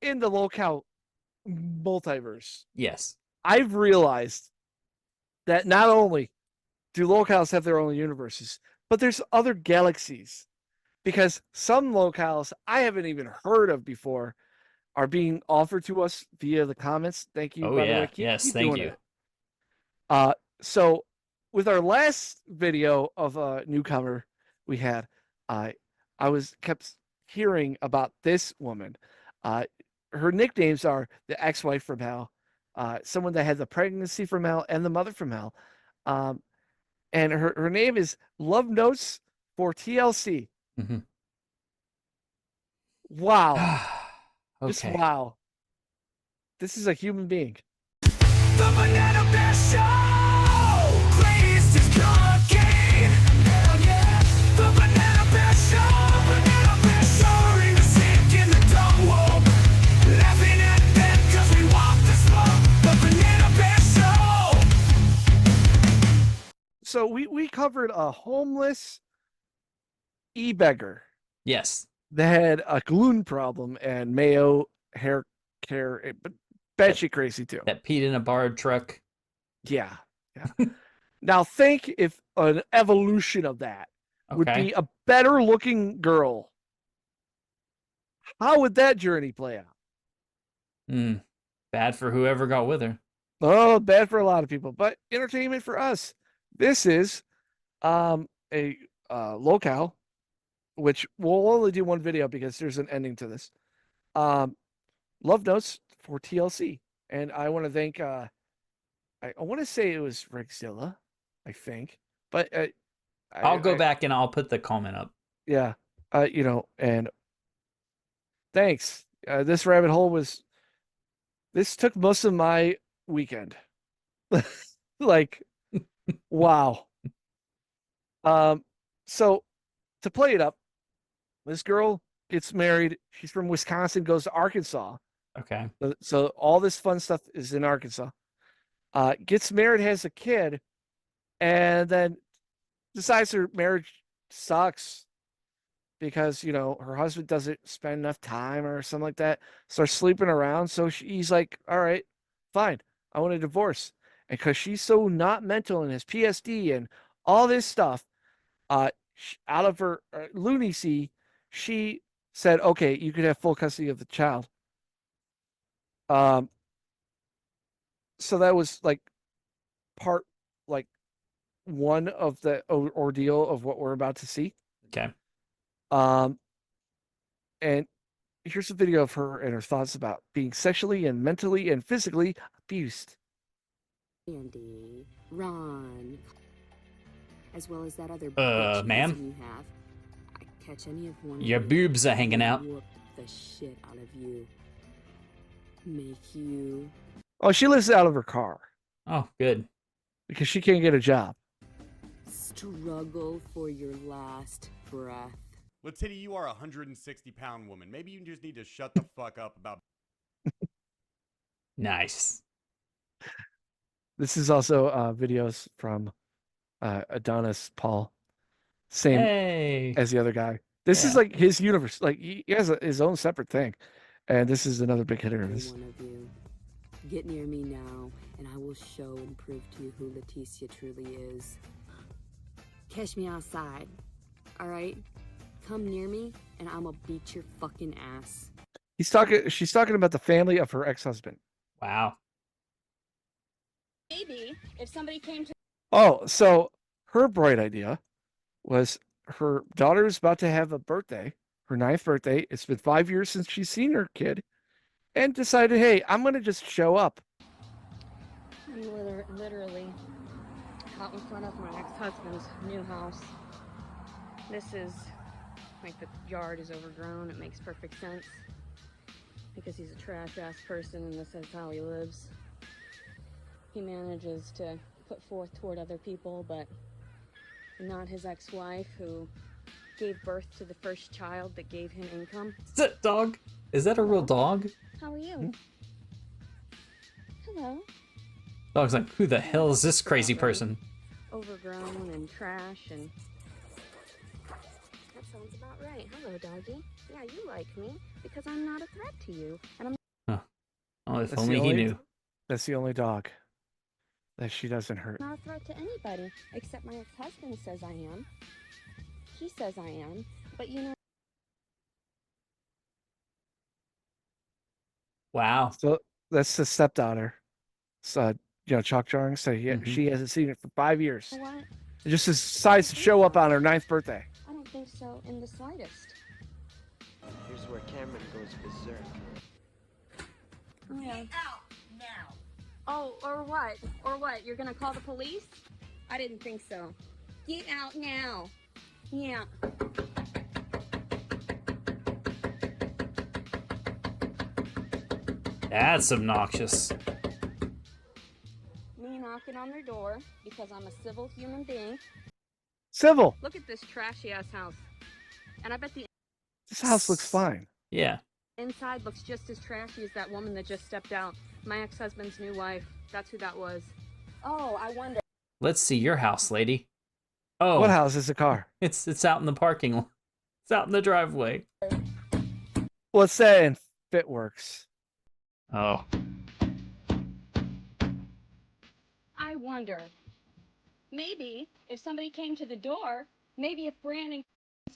in the locale multiverse, Yes. I've realized that not only do locales have their own universes, but there's other galaxies because some locales I haven't even heard of before are being offered to us via the comments. Thank you, Oh by the way. yeah. Keep Yes. keep Thank doing you. it. So with our last video of a newcomer we had, I was kept hearing about this woman. Uh, her nicknames are the ex-wife from hell, someone that had the pregnancy from hell and the mother from hell. Um, and her name is Love Notes for TLC. Hmm. Wow. Just Okay. wow. This is a human being. The banana bear show, greatest is cocaine. Hell yeah. The banana bear show, soaring the sick in the dumb world, laughing at them 'cause we walk the smoke. The banana bear show. So we covered a homeless e-beggar Yes. that had a gluten problem and mayo hair care, but That batshit crazy too. that peed in a borrowed truck. Yeah, yeah. Now think if an evolution of that would Okay. be a better looking girl. How would that journey play out? Mm. Bad for whoever got with her. Oh, bad for a lot of people, but entertainment for us. This is a locale, which we'll only do one video because there's an ending to this. Um, Love Notes for TLC, and I want to thank. I want to say it was Rexzilla, I think, but I'll go I back and I'll put the comment up. yeah, and thanks. This rabbit hole was. This took most of my weekend. Like, wow. Um, so to play it up, this girl gets married. She's from Wisconsin, goes to Arkansas. Okay. So all this fun stuff is in Arkansas. Gets married, has a kid, and then decides her marriage sucks because her husband doesn't spend enough time or something like that. Starts sleeping around. So he's like, "All right, fine, I want a divorce." And because she's so not mental and has PSD and all this stuff, out of her lunacy, she said, "Okay, you could have full custody of the child." Um, so that was like part like one of the ordeal of what we're about to see. Okay. Um, and here's a video of her and her thoughts about being sexually and mentally and physically abused. Andy, Ron, as well as that other bitch Ma'am, cousin you have. I catch any of one your of you, boobs are hanging out. whoop the shit out of you. Make you Oh, she lives out of her car Oh, good. because she can't get a job. struggle for your last breath. LeTiddy, you are a 160-pound woman. Maybe you just need to shut the fuck up about. Nice. This is also videos from Adonis Paul, same Hey. as the other guy. This is Yeah. like his universe. Like he has his own separate thing, and this is another big hitter of Every his. one of you. Get near me now, and I will show and prove to you who Leticia truly is. Catch me outside, alright? Come near me, and I'ma beat your fucking ass. She's talking about the family of her ex-husband. Wow. Maybe if somebody came to Oh, so her bright idea was her daughter is about to have a birthday, her 9th birthday. It's been 5 years since she's seen her kid, and decided, hey, I'm gonna just show up. I'm literally out in front of my ex-husband's new house. This is like the yard is overgrown. It makes perfect sense because he's a trash-ass person and this is how he lives. He manages to put forth toward other people, but not his ex-wife who gave birth to the first child that gave him income. Is that dog? Is that a real dog? How are you? Hello. Dog's like, who the hell is this crazy person? Overgrown and trash, and that's sounds about right. Hello, doggy. Yeah, you like me because I'm not a threat to you, and I'm Oh, if That's only the he only- knew. That's the only dog that she doesn't hurt. not a threat to anybody except my ex-husband says I am. He says I am, but you know. Wow. So that's the stepdaughter. So, chalk drawing. So Mhm. she hasn't seen it for 5 years. You know what? It just decides to show up on her 9th birthday. I don't think so in the slightest. Here's where Cameron goes berserk. Oh, yeah. Oh, or what? Or what? You're gonna call the police? I didn't think so. Get out now. Yeah. That's obnoxious. Me knocking on their door because I'm a civil human being. Civil. Look at this trashy ass house. And I bet the This house looks fine. Yeah. inside looks just as trashy as that woman that just stepped out. My ex-husband's new wife. That's who that was. Oh, I wonder. Let's see your house, lady. Oh, What house is a car? it's out in the parking lot. It's out in the driveway. What's that in Fitworks? Oh. I wonder. Maybe if somebody came to the door, maybe if Brandon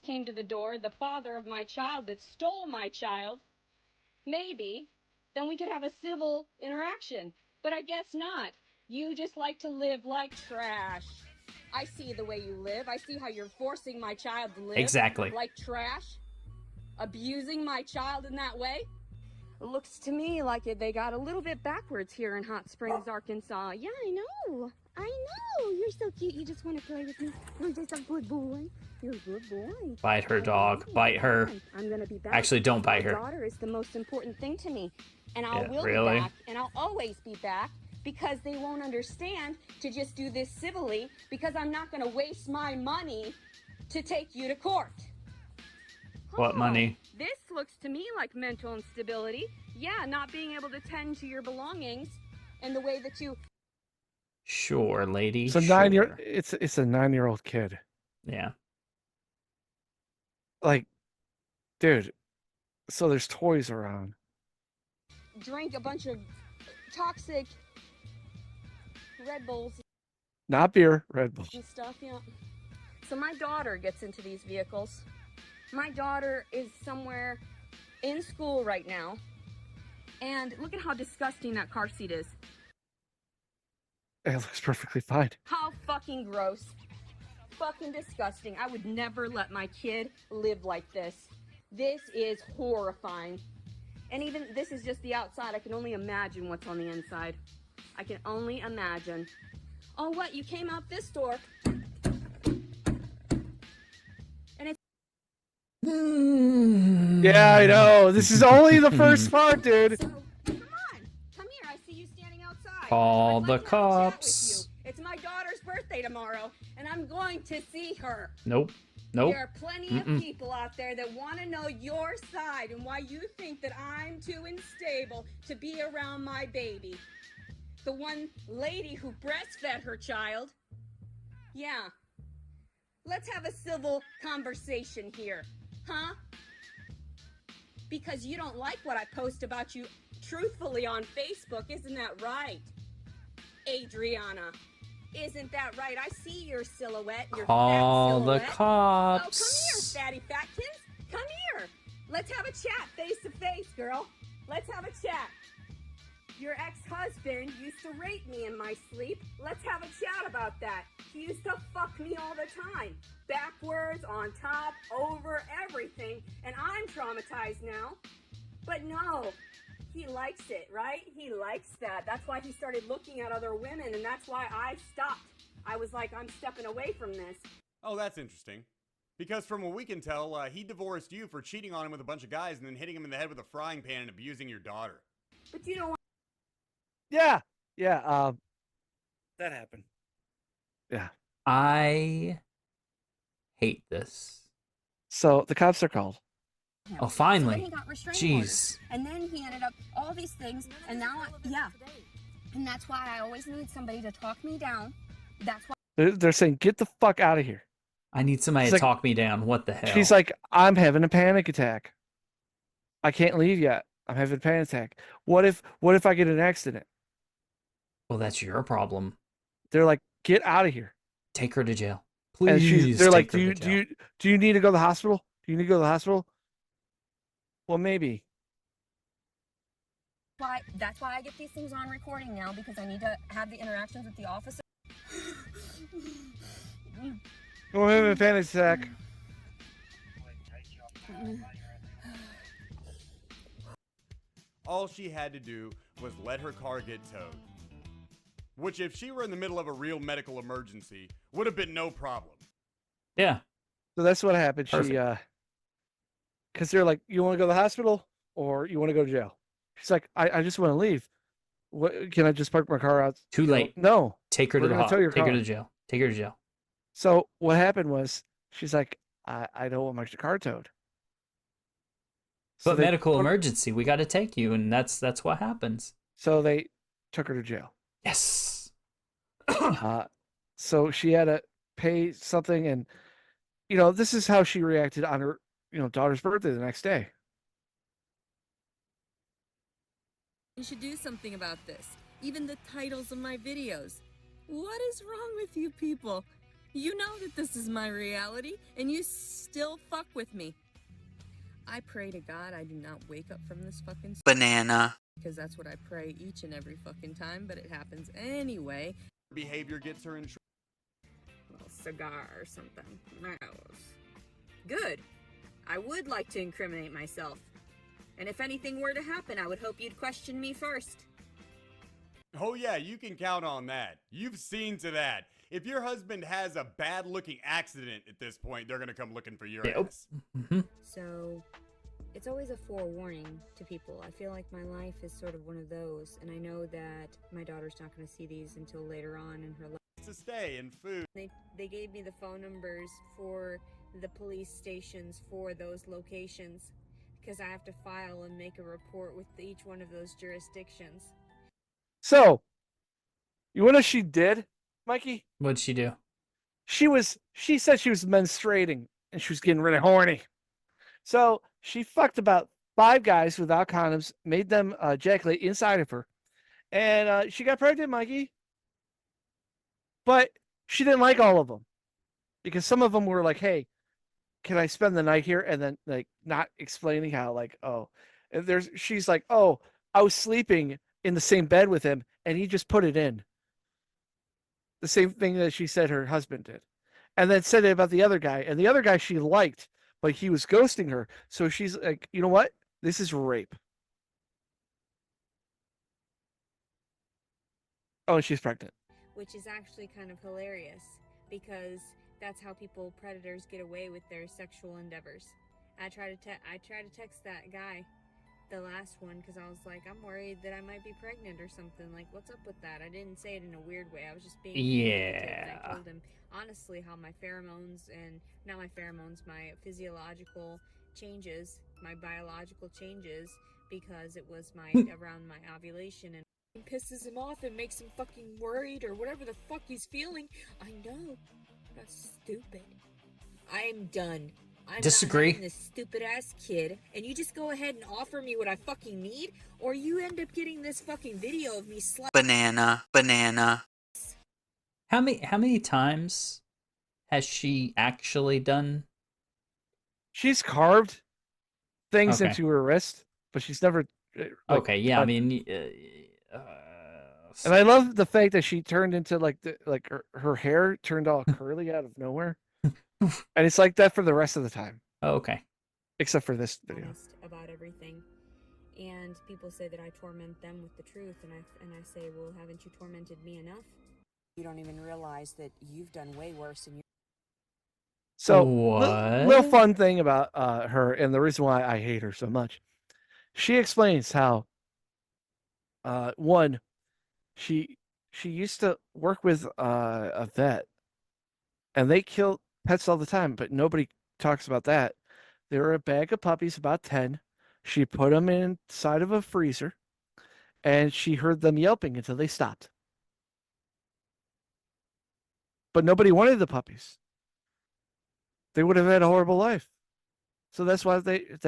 came to the door, the father of my child that stole my child, maybe then we could have a civil interaction. But I guess not. You just like to live like trash. I see the way you live. I see how you're forcing my child to live. Exactly. Like trash. Abusing my child in that way. It looks to me like they got a little bit backwards here in Hot Springs, Arkansas. Yeah, I know. I know. You're so cute. You just want to play with me. You're just a good boy. You're a good boy. Bite her, dog. Bite her. I'm gonna be back. Actually, don't bite her. My daughter is the most important thing to me, and I Yeah, will really? be back, and I'll always be back because they won't understand to just do this civilly because I'm not gonna waste my money to take you to court. What money? This looks to me like mental instability. Yeah, not being able to tend to your belongings and the way that you. Sure, lady. It's a sure. 9-year. It's a 9-year-old kid. Yeah. Like, dude. So there's toys around. Drink a bunch of toxic Red Bulls Not beer, Red Bull. and stuff, yeah. So my daughter gets into these vehicles. My daughter is somewhere in school right now. And look at how disgusting that car seat is. It looks perfectly fine. How fucking gross. Fucking disgusting. I would never let my kid live like this. This is horrifying. And even this is just the outside. I can only imagine what's on the inside. I can only imagine. Oh, what? You came out this door. Yeah, I know. This is only the first part, dude. So, come on. Come here. I see you standing outside. Call I'd the like to have a chat with cops. you. It's my daughter's birthday tomorrow, and I'm going to see her. Nope. Nope. There are plenty of people out there that want to know your side and why you think that I'm too unstable to be around my baby. The one lady who breastfed her child. Yeah. Let's have a civil conversation here, huh? Because you don't like what I post about you truthfully on Facebook, isn't that right, Adriana? Isn't that right? I see your silhouette, your Call fat the silhouette. cops. Oh, come here, fatty fatkins. Come here. Let's have a chat face to face, girl. Let's have a chat. Your ex-husband used to rape me in my sleep. Let's have a chat about that. He used to fuck me all the time. Backwards, on top, over, everything. And I'm traumatized now. But no, he likes it, right? He likes that. That's why he started looking at other women, and that's why I stopped. I was like, I'm stepping away from this. Oh, that's interesting. Because from what we can tell, he divorced you for cheating on him with a bunch of guys and then hitting him in the head with a frying pan and abusing your daughter. But you know what? Yeah. That happened. Yeah. I hate this. So the cops are called. Oh, So finally. then he got restraining orders. Jeez. And then he ended up all these things, and now, and that's why I always need somebody to talk me down. That's why They're saying, get the fuck out of here. I need somebody She's to like- talk me down. What the hell? She's like, I'm having a panic attack. I can't leave yet. I'm having a panic attack. What if I get in an accident? well, that's your problem. They're like, get out of here. Take her to jail. And Please. they're like, take her to jail. do you need to go to the hospital? Do you need to go to the hospital? Well, maybe. That's why I get these things on recording now, because I need to have the interactions with the officer. I'm having a panic attack. All she had to do was let her car get towed. Which, if she were in the middle of a real medical emergency, would have been no problem. Yeah. So that's what happened. She, Perfect. because they're like, you want to go to the hospital or you want to go to jail? She's like, I just want to leave. What, can I just park my car out? Too You know, late. No. Take her We're to the gonna tow your Take her car. to jail. Take her to jail. So what happened was, she's like, I don't want my car towed. So But they medical took- emergency, we got to take you, and that's what happens. So they took her to jail. Yes. So she had to pay something, and you know, this is how she reacted on her, daughter's birthday the next day. You should do something about this. Even the titles of my videos. What is wrong with you people? You know that this is my reality, and you still fuck with me. I pray to God I do not wake up from this fucking Banana. because that's what I pray each and every fucking time, but it happens anyway. Behavior gets her in trouble. A little cigar or something. Good. I would like to incriminate myself. And if anything were to happen, I would hope you'd question me first. Oh yeah, you can count on that. You've seen to that. If your husband has a bad-looking accident at this point, they're gonna come looking for your Yep. ass. Mm-hmm. So, it's always a forewarning to people. I feel like my life is sort of one of those, and I know that my daughter's not going to see these until later on in her life. To stay and food. They gave me the phone numbers for the police stations for those locations because I have to file and make a report with each one of those jurisdictions. So, you know what she did, Mikey? What'd she do? She said she was menstruating and she was getting really horny. So she fucked about 5 guys without condoms, made them ejaculate inside of her, and she got pregnant, Mikey. But she didn't like all of them because some of them were like, "Hey, can I spend the night here?" And then like not explaining how, like, oh, and she's like, "Oh, I was sleeping in the same bed with him, and he just put it in." The same thing that she said her husband did. And then said it about the other guy. And the other guy she liked, but he was ghosting her. So she's like, you know what? This is rape. Oh, and she's pregnant. Which is actually kind of hilarious because that's how predators get away with their sexual endeavors. I try to text that guy, the last one, because I was like, I'm worried that I might be pregnant or something. Like, what's up with that? I didn't say it in a weird way. I was just being communicative, and I Yeah. told him honestly how my pheromones and not my pheromones, my physiological changes, my biological changes, because it was around my ovulation, and it pisses him off and makes him fucking worried or whatever the fuck he's feeling. I know. That's stupid. I'm done. I'm Disagree. not having this stupid ass kid, and you just go ahead and offer me what I fucking need, or you end up getting this fucking video of me Banana. Banana. How many times has she actually done? She's carved things Okay. into her wrist, but she's never. Okay, yeah, I touched- mean, And I love the fact that she turned into her hair turned all curly out of nowhere. And it's like that for the rest of the time, okay. except for this video. honest about everything. And people say that I torment them with the truth, and I say, well, haven't you tormented me enough? You don't even realize that you've done way worse in your So, What? little fun thing about her, and the reason why I hate her so much. She explains how, one, she used to work with a vet, and they kill pets all the time, but nobody talks about that. They were a bag of puppies, about 10. She put them inside of a freezer, and she heard them yelping until they stopped. But nobody wanted the puppies. they would have had a horrible life. So that's why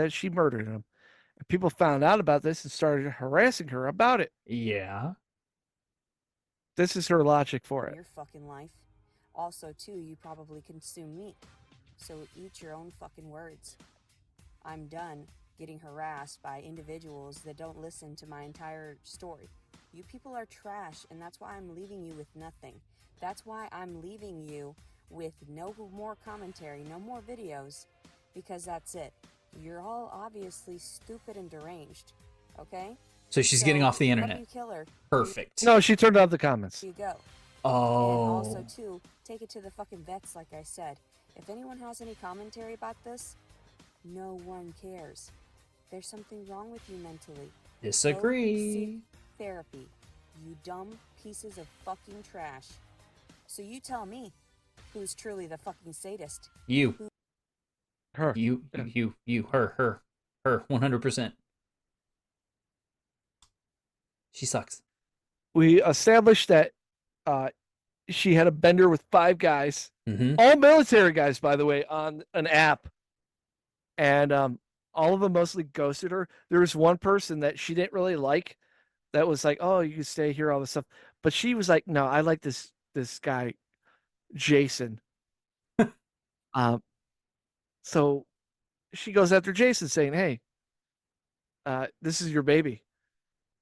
she murdered him. And people found out about this and started harassing her about it. Yeah. This is her logic for it. Your fucking life. Also, too, you probably consume meat. So eat your own fucking words. I'm done getting harassed by individuals that don't listen to my entire story. You people are trash, and that's why I'm leaving you with nothing. That's why I'm leaving you with no more commentary, no more videos, because that's it. You're all obviously stupid and deranged, okay? So she's getting off the love internet. you, killer. Perfect. No, she turned off the comments. You go. Oh. And also, too, take it to the fucking vets, like I said. If anyone has any commentary about this, no one cares. There's something wrong with you mentally. Disagree. Go seek therapy, you dumb pieces of fucking trash. So you tell me, who's truly the fucking sadist? You. Her. You. Her. 100%. She sucks. We established that she had a bender with 5 guys, Mm-hmm. all military guys, by the way, on an app. And all of them mostly ghosted her. There was one person that she didn't really like that was like, oh, you can stay here, all this stuff. But she was like, no, I like this guy, Jason. So she goes after Jason saying, hey, this is your baby.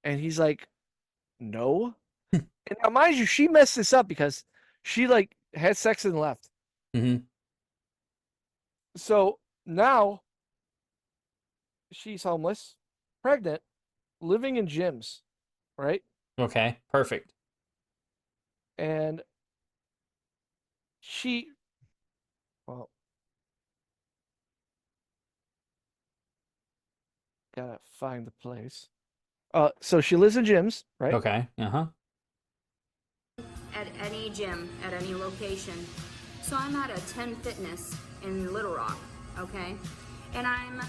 And he's like, no. And now, mind you, she messed this up because she like had sex and left. Mm-hmm. So now she's homeless, pregnant, living in gyms, right? Okay. Perfect. And gotta find the place. So she lives in gyms, right? Okay. Uh-huh. At any gym, at any location. So I'm at a 10 Fitness in Little Rock, okay? And I'm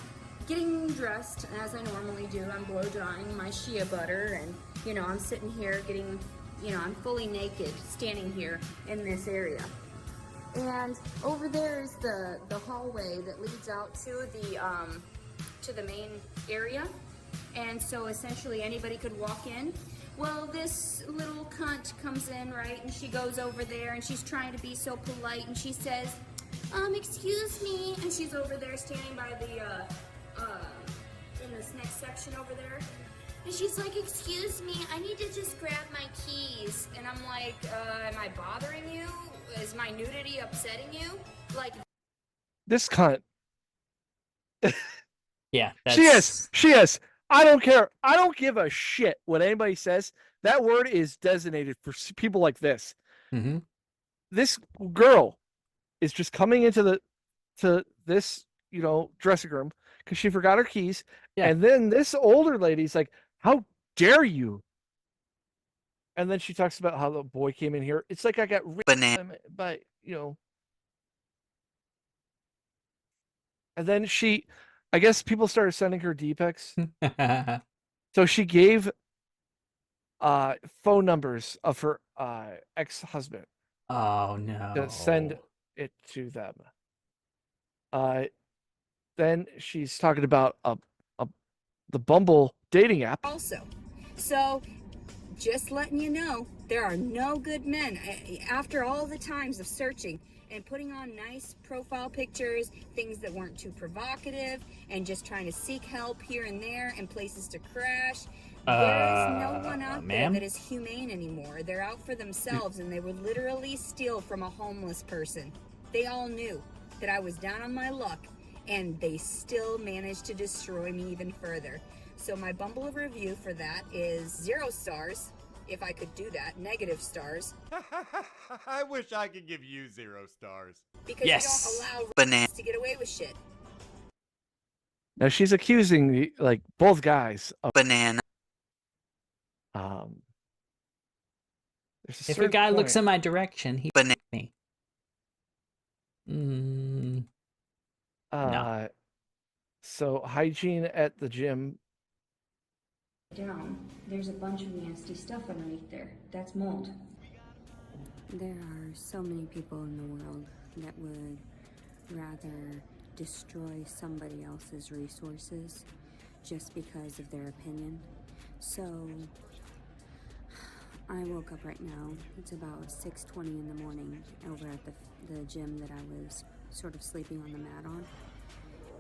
getting dressed as I normally do. I'm blow drying my shea butter, and I'm sitting here getting, I'm fully naked standing here in this area. And over there is the hallway that leads out to the main area. And so essentially anybody could walk in. Well, this little cunt comes in, right, and she goes over there and she's trying to be so polite, and she says, excuse me, and she's over there standing by the in this next section over there, and she's like, excuse me, I need to just grab my keys. And I'm like, am I bothering you? Is my nudity upsetting you? Like, This cunt. Yeah. She is. I don't care. I don't give a shit what anybody says. That word is designated for people like this. Mm-hmm. This girl is just coming into this, dressing room because she forgot her keys. Yeah. And then this older lady's like, how dare you? And then she talks about how the boy came in here. It's like I got Banana. by, and then I guess people started sending her D-pics. So she gave phone numbers of her ex-husband Oh no. to send it to them. Then she's talking about the Bumble dating app. also. So, just letting you know, there are no good men. After all the times of searching and putting on nice profile pictures, things that weren't too provocative, and just trying to seek help here and there and places to crash, there is no one out there ma'am? that is humane anymore. They're out for themselves, and they would literally steal from a homeless person. They all knew that I was down on my luck, and they still managed to destroy me even further. So my Bumble review for that is 0 stars, if I could do that, negative stars. I wish I could give you 0 stars. Because Yes. you don't allow Banana. to get away with shit. Now she's accusing both guys of Banana. there's If a certain guy looks point- in my direction, he Banana. me. So hygiene at the gym. Down, there's a bunch of nasty stuff underneath there. That's mold. There are so many people in the world that would rather destroy somebody else's resources just because of their opinion. So I woke up right now. It's about 6:20 in the morning over at the gym that I was sort of sleeping on the mat on.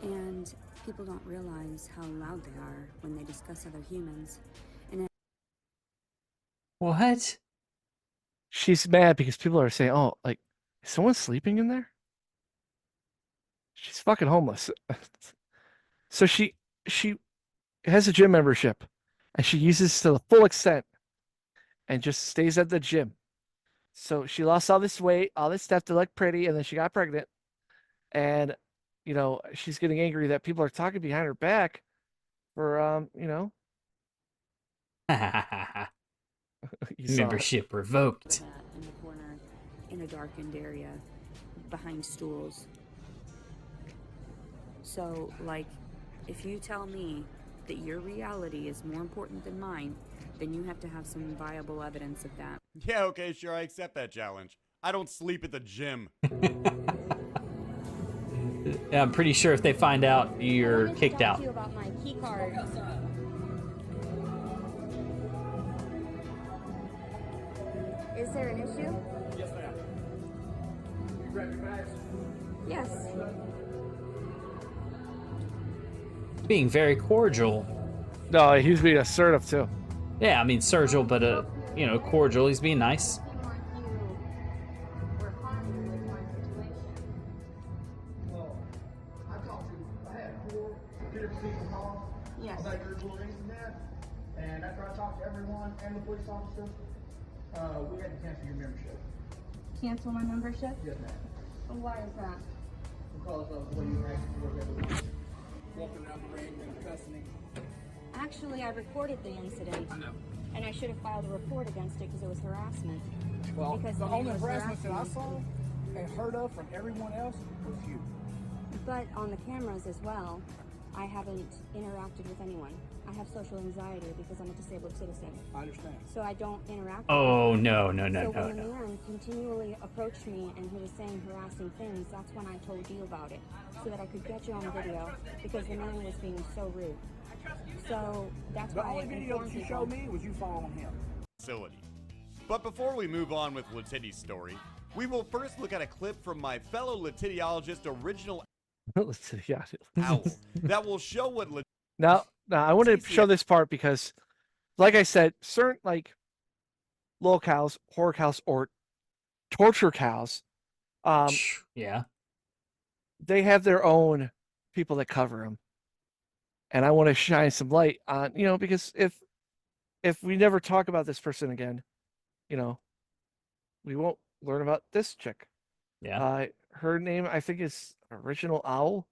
And people don't realize how loud they are when they discuss other humans. And What? She's mad because people are saying, "Oh, like, is someone sleeping in there?" She's fucking homeless. So she has a gym membership, and she uses it to the full extent, and just stays at the gym. So she lost all this weight, all this stuff to look pretty, and then she got pregnant. And she's getting angry that people are talking behind her back for you saw it. Membership revoked. that in the corner, in a darkened area, behind stools. So, like, if you tell me that your reality is more important than mine, then you have to have some viable evidence of that. Yeah, okay, sure, I accept that challenge. I don't sleep at the gym. I'm pretty sure if they find out, you're kicked out. I wanted to talk to you about my key card. Is there an issue? Yes, ma'am. You grab your bags. Yes. Being very cordial. No, he was being assertive too. Yeah, I mean, Sergil, but cordial. He's being nice. Well, I talked to, I had 4 different people call Yes. about your little incident, and after I talked to everyone and the police officer, we had to cancel your membership. Cancel my membership? Yes, ma'am. Why is that? Because of the way you acted towards everyone. Walking around the ring and cussing him. Actually, I recorded the incident. I know. And I should have filed a report against it because it was harassment. Well, Because the the man only was harassment that I harassing saw and heard of from everyone else was you. But on the cameras as well, I haven't interacted with anyone. I have social anxiety because I'm a disabled citizen. I understand. So I don't interact with Oh, anyone. no. So when no. the man continually approached me and he was saying harassing things, that's when I told you about it, so that I could get you on video, because the man was being so rude. So that's The why only I video informed that you people. showed me was you following him. Facility. But before we move on with LeTiddy's story, we will first look at a clip from my fellow LeTiddyologist original Yeah. owl that will show what Now, I want to show this part because, like I said, certain like lol cows, horror cows, or torture cows, Yeah. they have their own people that cover them, and I want to shine some light on, because if we never talk about this person again, we won't learn about this chick. Yeah. Her name, I think, is Original Owl,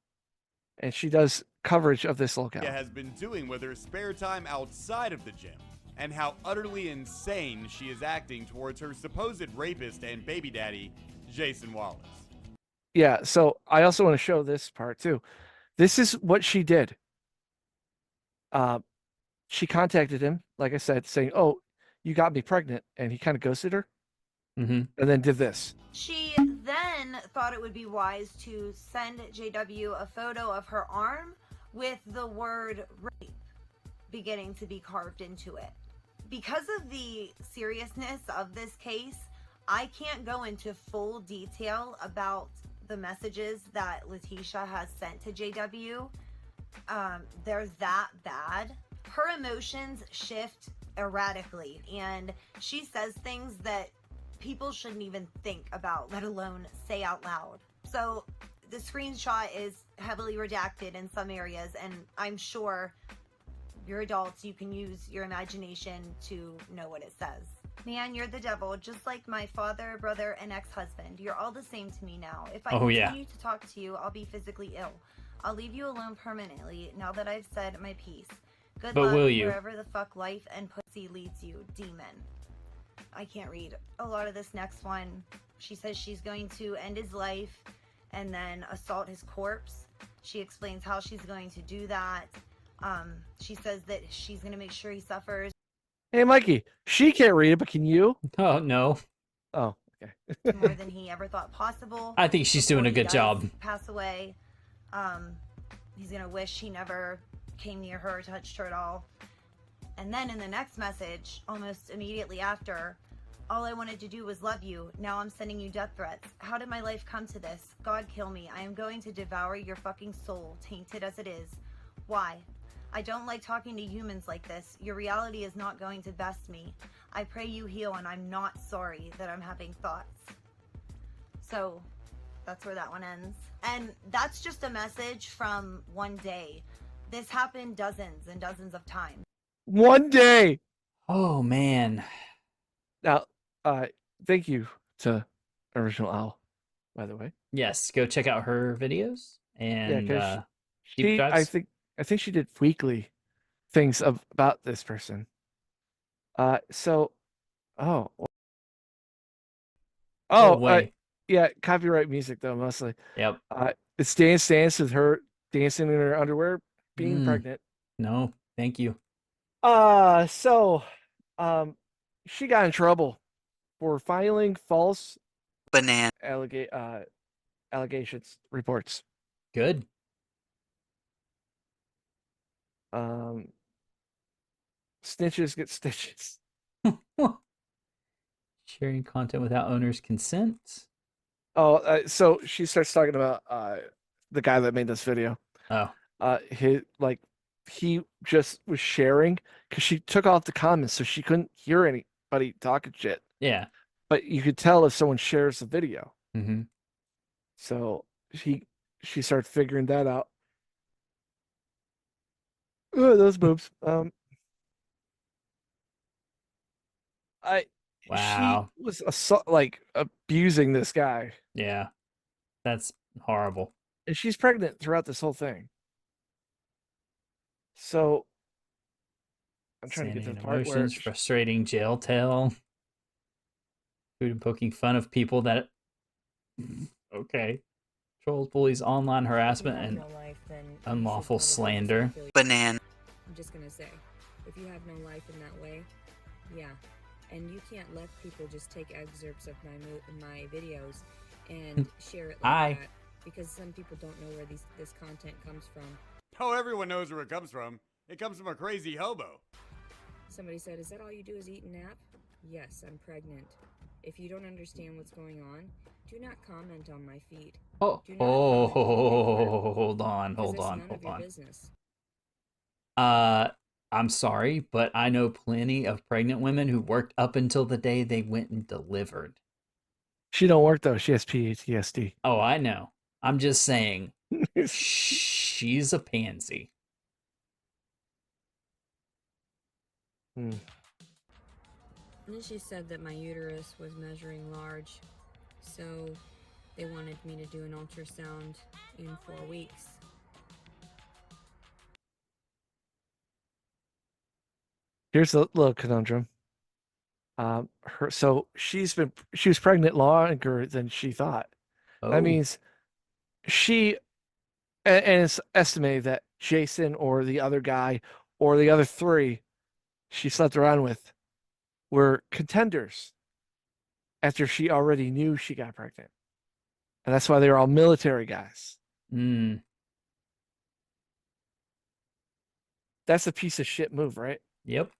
and she does coverage of this locale. has been doing with her spare time outside of the gym, and how utterly insane she is acting towards her supposed rapist and baby daddy, Jason Wallace. Yeah, so I also want to show this part too. This is what she did. She contacted him, like I said, saying, "Oh, you got me pregnant," and he kind of ghosted her, Mm-hmm. and then did this. She then thought it would be wise to send JW a photo of her arm with the word rape beginning to be carved into it. Because of the seriousness of this case, I can't go into full detail about the messages that Letitia has sent to JW. They're that bad. Her emotions shift erratically, and she says things that people shouldn't even think about, let alone say out loud. So the screenshot is heavily redacted in some areas, and I'm sure you're adults, you can use your imagination to know what it says. Man, you're the devil, just like my father, brother, and ex-husband. You're all the same to me now. If I continue to talk to you, I'll be physically ill. I'll leave you alone permanently now that I've said my piece. Good luck will you? wherever the fuck life and pussy leads you, demon. I can't read a lot of this next one. She says she's going to end his life and then assault his corpse. She explains how she's going to do that. She says that she's going to make sure he suffers. Hey, Mikey, she can't read it, but can you? Oh, no. Oh, Okay. more than he ever thought possible. I think she's doing before a he good does job. Pass away. He's gonna wish he never came near her, touched her at all. And then in the next message, almost immediately after, all I wanted to do was love you. Now I'm sending you death threats. How did my life come to this? God, kill me. I am going to devour your fucking soul, tainted as it is. Why? I don't like talking to humans like this. Your reality is not going to best me. I pray you heal, and I'm not sorry that I'm having thoughts. So that's where that one ends. And that's just a message from one day. This happened dozens and dozens of times. One day. Oh man. Now, thank you to Original Owl, by the way. Yes, go check out her videos and because deep she dives. I think she did weekly things about this person. So, oh, wait. yeah, copyright music though mostly. Yep. It's Dance with her dancing in her underwear, being pregnant. No, thank you. So, she got in trouble for filing false banana, allegations reports. Good. Snitches get stitches. Sharing content without owner's consent. Oh, so she starts talking about the guy that made this video. Oh. He just was sharing because she took off the comments so she couldn't hear anybody talking shit. Yeah. But you could tell if someone shares the video. Mm-hmm. So she started figuring that out. Oh, those boobs. Wow. She was abusing this guy. Yeah. That's horrible. And she's pregnant throughout this whole thing. So I'm trying to get to the part where frustrating jail tale. Food and poking fun of people that okay. Trolls, bullies, online harassment, and unlawful slander. banana, I'm just gonna say, if you have no life in that way, yeah. And you can't let people just take excerpts of my videos and share it like that, because some people don't know where this content comes from. Oh, everyone knows where it comes from. It comes from a crazy hobo. Somebody said, "Is that all you do is eat and nap?" Yes, I'm pregnant. If you don't understand what's going on, do not comment on my feed. Hold on. I'm sorry, but I know plenty of pregnant women who worked up until the day they went and delivered. She don't work though. She has PTSD. Oh, I know. I'm just saying, she's a pansy. And then she said that my uterus was measuring large, so they wanted me to do an ultrasound in 4 weeks. Here's a little conundrum. She was pregnant longer than she thought. Oh. That means and it's estimated that Jason or the other guy or the other 3 she slept around with were contenders after she already knew she got pregnant. And that's why they were all military guys. That's a piece of shit move, right? Yep.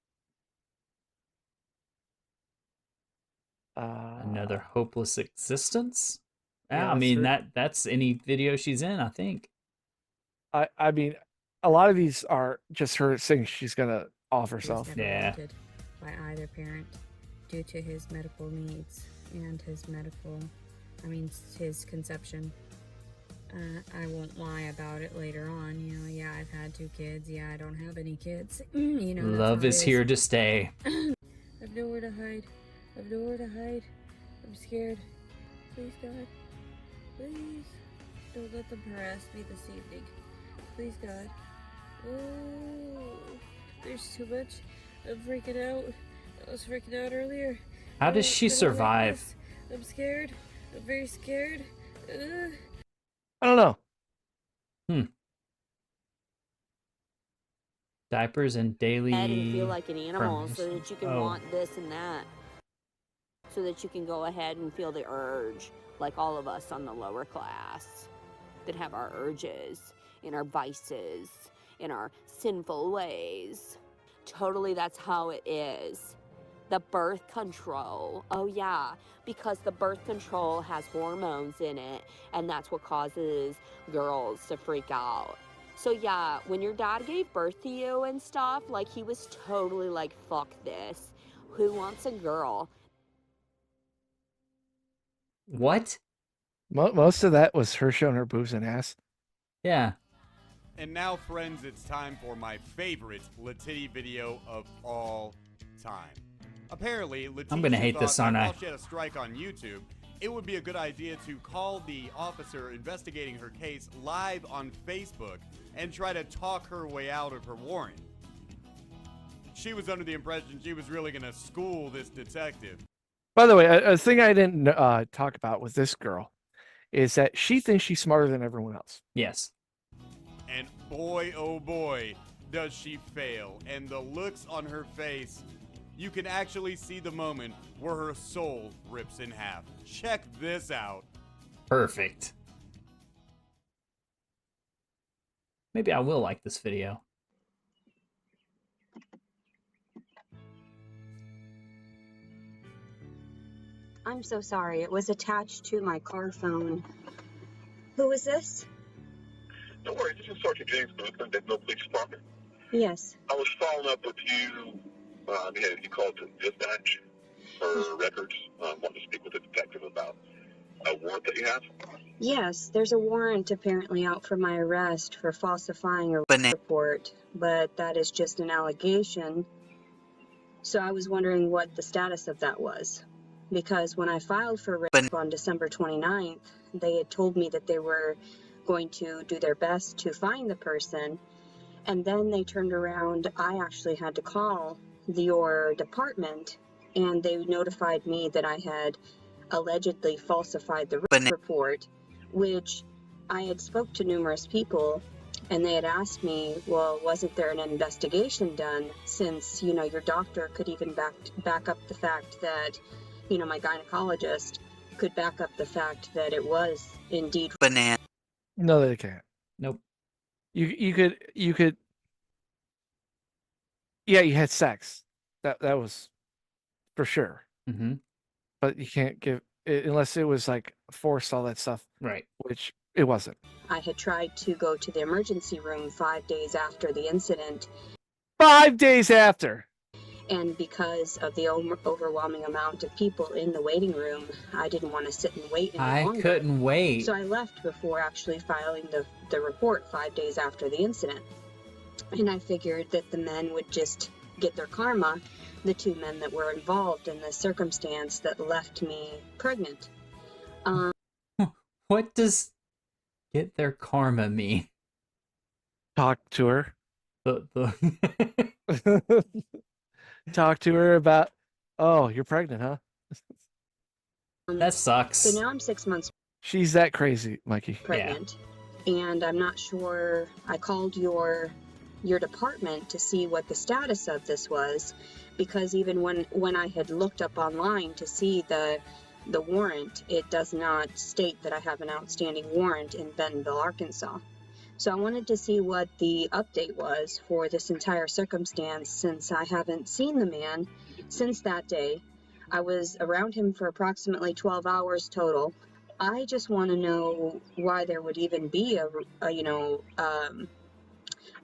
Another hopeless existence. Yeah, I mean that's any video she's in, I think. I mean, a lot of these are just her saying she's gonna off herself. Yeah. By either parent due to his medical needs and his conception. I won't lie about it later on. Yeah, I've had 2 kids. Yeah, I don't have any kids. Love is here to stay. I've nowhere to hide. I'm scared. Please, God. Please. Don't let them harass me this evening. Please, God. Oh, there's too much. I'm freaking out. I was freaking out earlier. How does she survive? I'm scared. I'm very scared. I don't know. Diapers and daily. And feel like an animal so that you can want this and that. so that you can go ahead and feel the urge, like all of us on the lower class that have our urges, in our vices, in our sinful ways. Totally, that's how it is. The birth control. Oh, yeah, because the birth control has hormones in it, and that's what causes girls to freak out. So, yeah, when your dad gave birth to you and stuff, like, he was totally like, fuck this. Who wants a girl? What? Most of that was her showing her boobs and ass. Yeah. And now, friends, it's time for my favorite LeTiddy video of all time. Apparently, LeTiddy I'm gonna hate thought this, that aren't I? while she had a strike on YouTube, it would be a good idea to call the officer investigating her case live on Facebook and try to talk her way out of her warrant. She was under the impression she was really going to school this detective. By the way, a thing I didn't talk about with this girl is that she thinks she's smarter than everyone else. Yes. And boy, oh boy, does she fail. And the looks on her face, you can actually see the moment where her soul rips in half. Check this out. Perfect. Maybe I will like this video. I'm so sorry. It was attached to my car phone. Who is this? Don't worry, this is Sergeant James Booth at No Police Department. Yes. I was following up with you. You called to dispatch for records. Wanted to speak with the detective about a warrant that you have. Yes, there's a warrant apparently out for my arrest for falsifying a report, but that is just an allegation. So I was wondering what the status of that was. Because when I filed for rape on December 29th, they had told me that they were going to do their best to find the person. And then they turned around. I actually had to call your department, and they notified me that I had allegedly falsified the report, which I had spoke to numerous people, and they had asked me, well, wasn't there an investigation done, since, you know, your doctor could even back up the fact that, you know, my gynecologist could back up the fact that it was indeed banana. No, they can't. Nope. You could. Yeah, you had sex. That was for sure. Mm-hmm. But you can't give it unless it was like forced, all that stuff. Right. Which it wasn't. I had tried to go to the emergency room 5 days after the incident. 5 days after. And because of the overwhelming amount of people in the waiting room, I didn't want to sit and wait any longer. I couldn't wait. So I left before actually filing the report 5 days after the incident. And I figured that the men would just get their karma, the two men that were involved in the circumstance that left me pregnant. What does get their karma mean? Talk to her. The Talk to her about, oh, you're pregnant, huh? That sucks. So now I'm 6 months She's that crazy, Mikey. pregnant, and I'm not sure. I called your department to see what the status of this was, because even when I had looked up online to see the warrant, it does not state that I have an outstanding warrant in Bentonville, Arkansas. So I wanted to see what the update was for this entire circumstance, since I haven't seen the man since that day. I was around him for approximately 12 hours total. I just want to know why there would even be an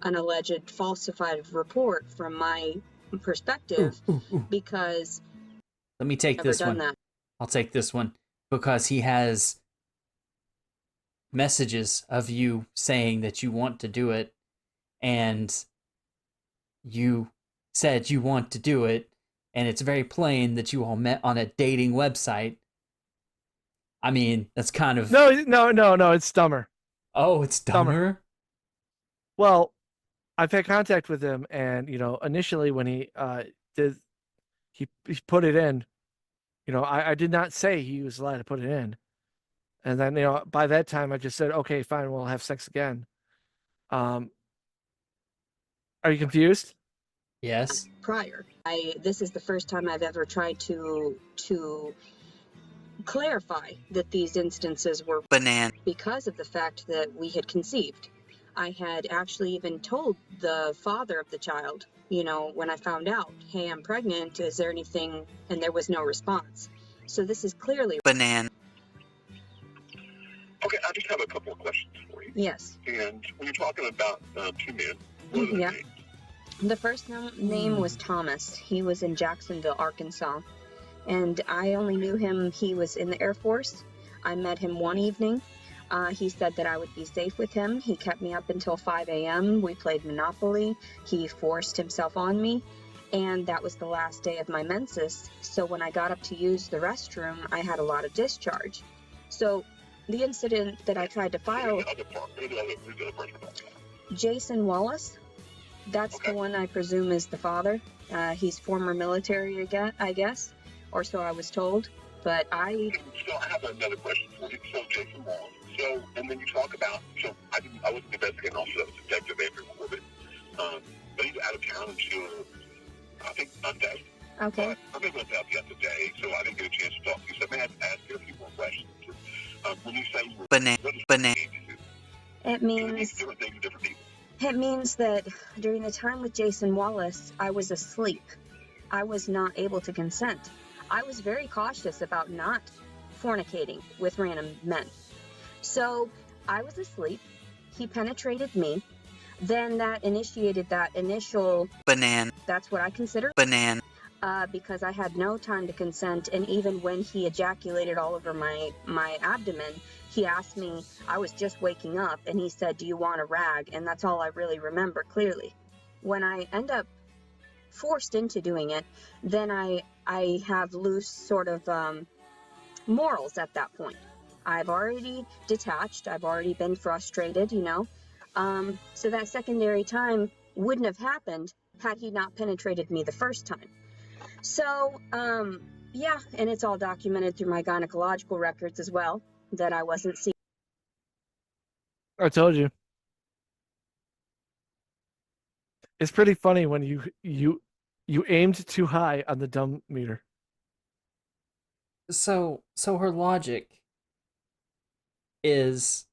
alleged falsified report from my perspective, because Let me take Never this done one. that. I'll take this one because he has messages of you saying that you want to do it, and you said you want to do it, and it's very plain that you all met on a dating website. I mean, that's kind of... No, it's dumber. Oh, it's dumber? Well, I've had contact with him, and initially when he he put it in, I did not say he was allowed to put it in, and then by that time I just said, okay, fine, we'll have sex again. Are you confused? Yes. prior. This is the first time I've ever tried to clarify that these instances were banana, because of the fact that we had conceived. I had actually even told the father of the child, you know, when I found out, hey, I'm pregnant, is there anything? And there was no response. So this is clearly banana, Okay, I just have a couple of questions for you. yes. And when you're talking about two men, what are their Yeah. names? The first name was Thomas. He was in Jacksonville, Arkansas. And I only knew him, he was in the Air Force. I met him one evening. He said that I would be safe with him. He kept me up until 5 a.m. We played Monopoly. He forced himself on me. And that was the last day of my menses. So when I got up to use the restroom, I had a lot of discharge. So the incident that I tried to file, Who's the other person we're talking about? Jason Wallace, that's Okay. the one I presume is the father. He's former military, I guess, or so I was told. But I So I have another question for you. So Jason Wallace. So, and then you talk about, so I wasn't the investigating officer, that was Detective Andrew Corbett. But he's out of town until, I think, Monday. okay. But I'm able to help you out today, so I didn't get a chance to talk to you. So I may have to ask you a few more questions. When you say you were, banana, what does banana, it mean to you? It It means means different things to different people. it means that during the time with Jason Wallace, I was asleep. I was not able to consent. I was very cautious about not fornicating with random men. So I was asleep. He penetrated me. Then that initiated that initial, banana, that's what I consider, banana, because I had no time to consent. And even when he ejaculated all over my abdomen, he asked me, I was just waking up, and he said, do you want a rag? And that's all I really remember clearly. When I end up forced into doing it, then I have loose sort of morals at that point. I've already detached. I've already been frustrated, you know. So that secondary time wouldn't have happened had he not penetrated me the first time. So, yeah, and it's all documented through my gynecological records as well, that I wasn't seeing. I told you. It's pretty funny when you aimed too high on the dumb meter. So her logic is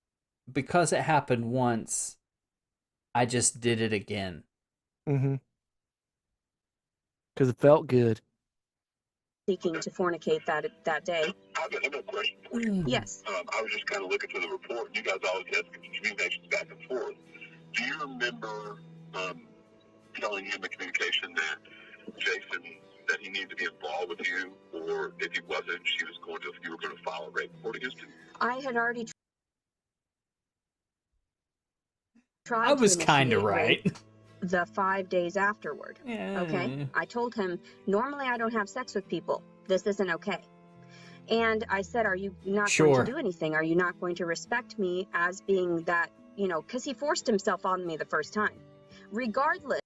because it happened once, I just did it again. Mm-hmm. Because it felt good. Seeking to fornicate that day. I've got another question for you. Yes. I was just kind of looking through the report, and you guys always have communications back and forth. Do you remember telling him in communication that Jason, that he needed to be involved with you, or if he wasn't, you were going to file a rape report against him? I had already tried I was to kind of initiate right. rape the 5 days afterward. Yeah. Okay. I told him, normally I don't have sex with people. This isn't okay. And I said, are you not going to do anything? Are you not going to respect me as being that, you know, because he forced himself on me the first time. Regardless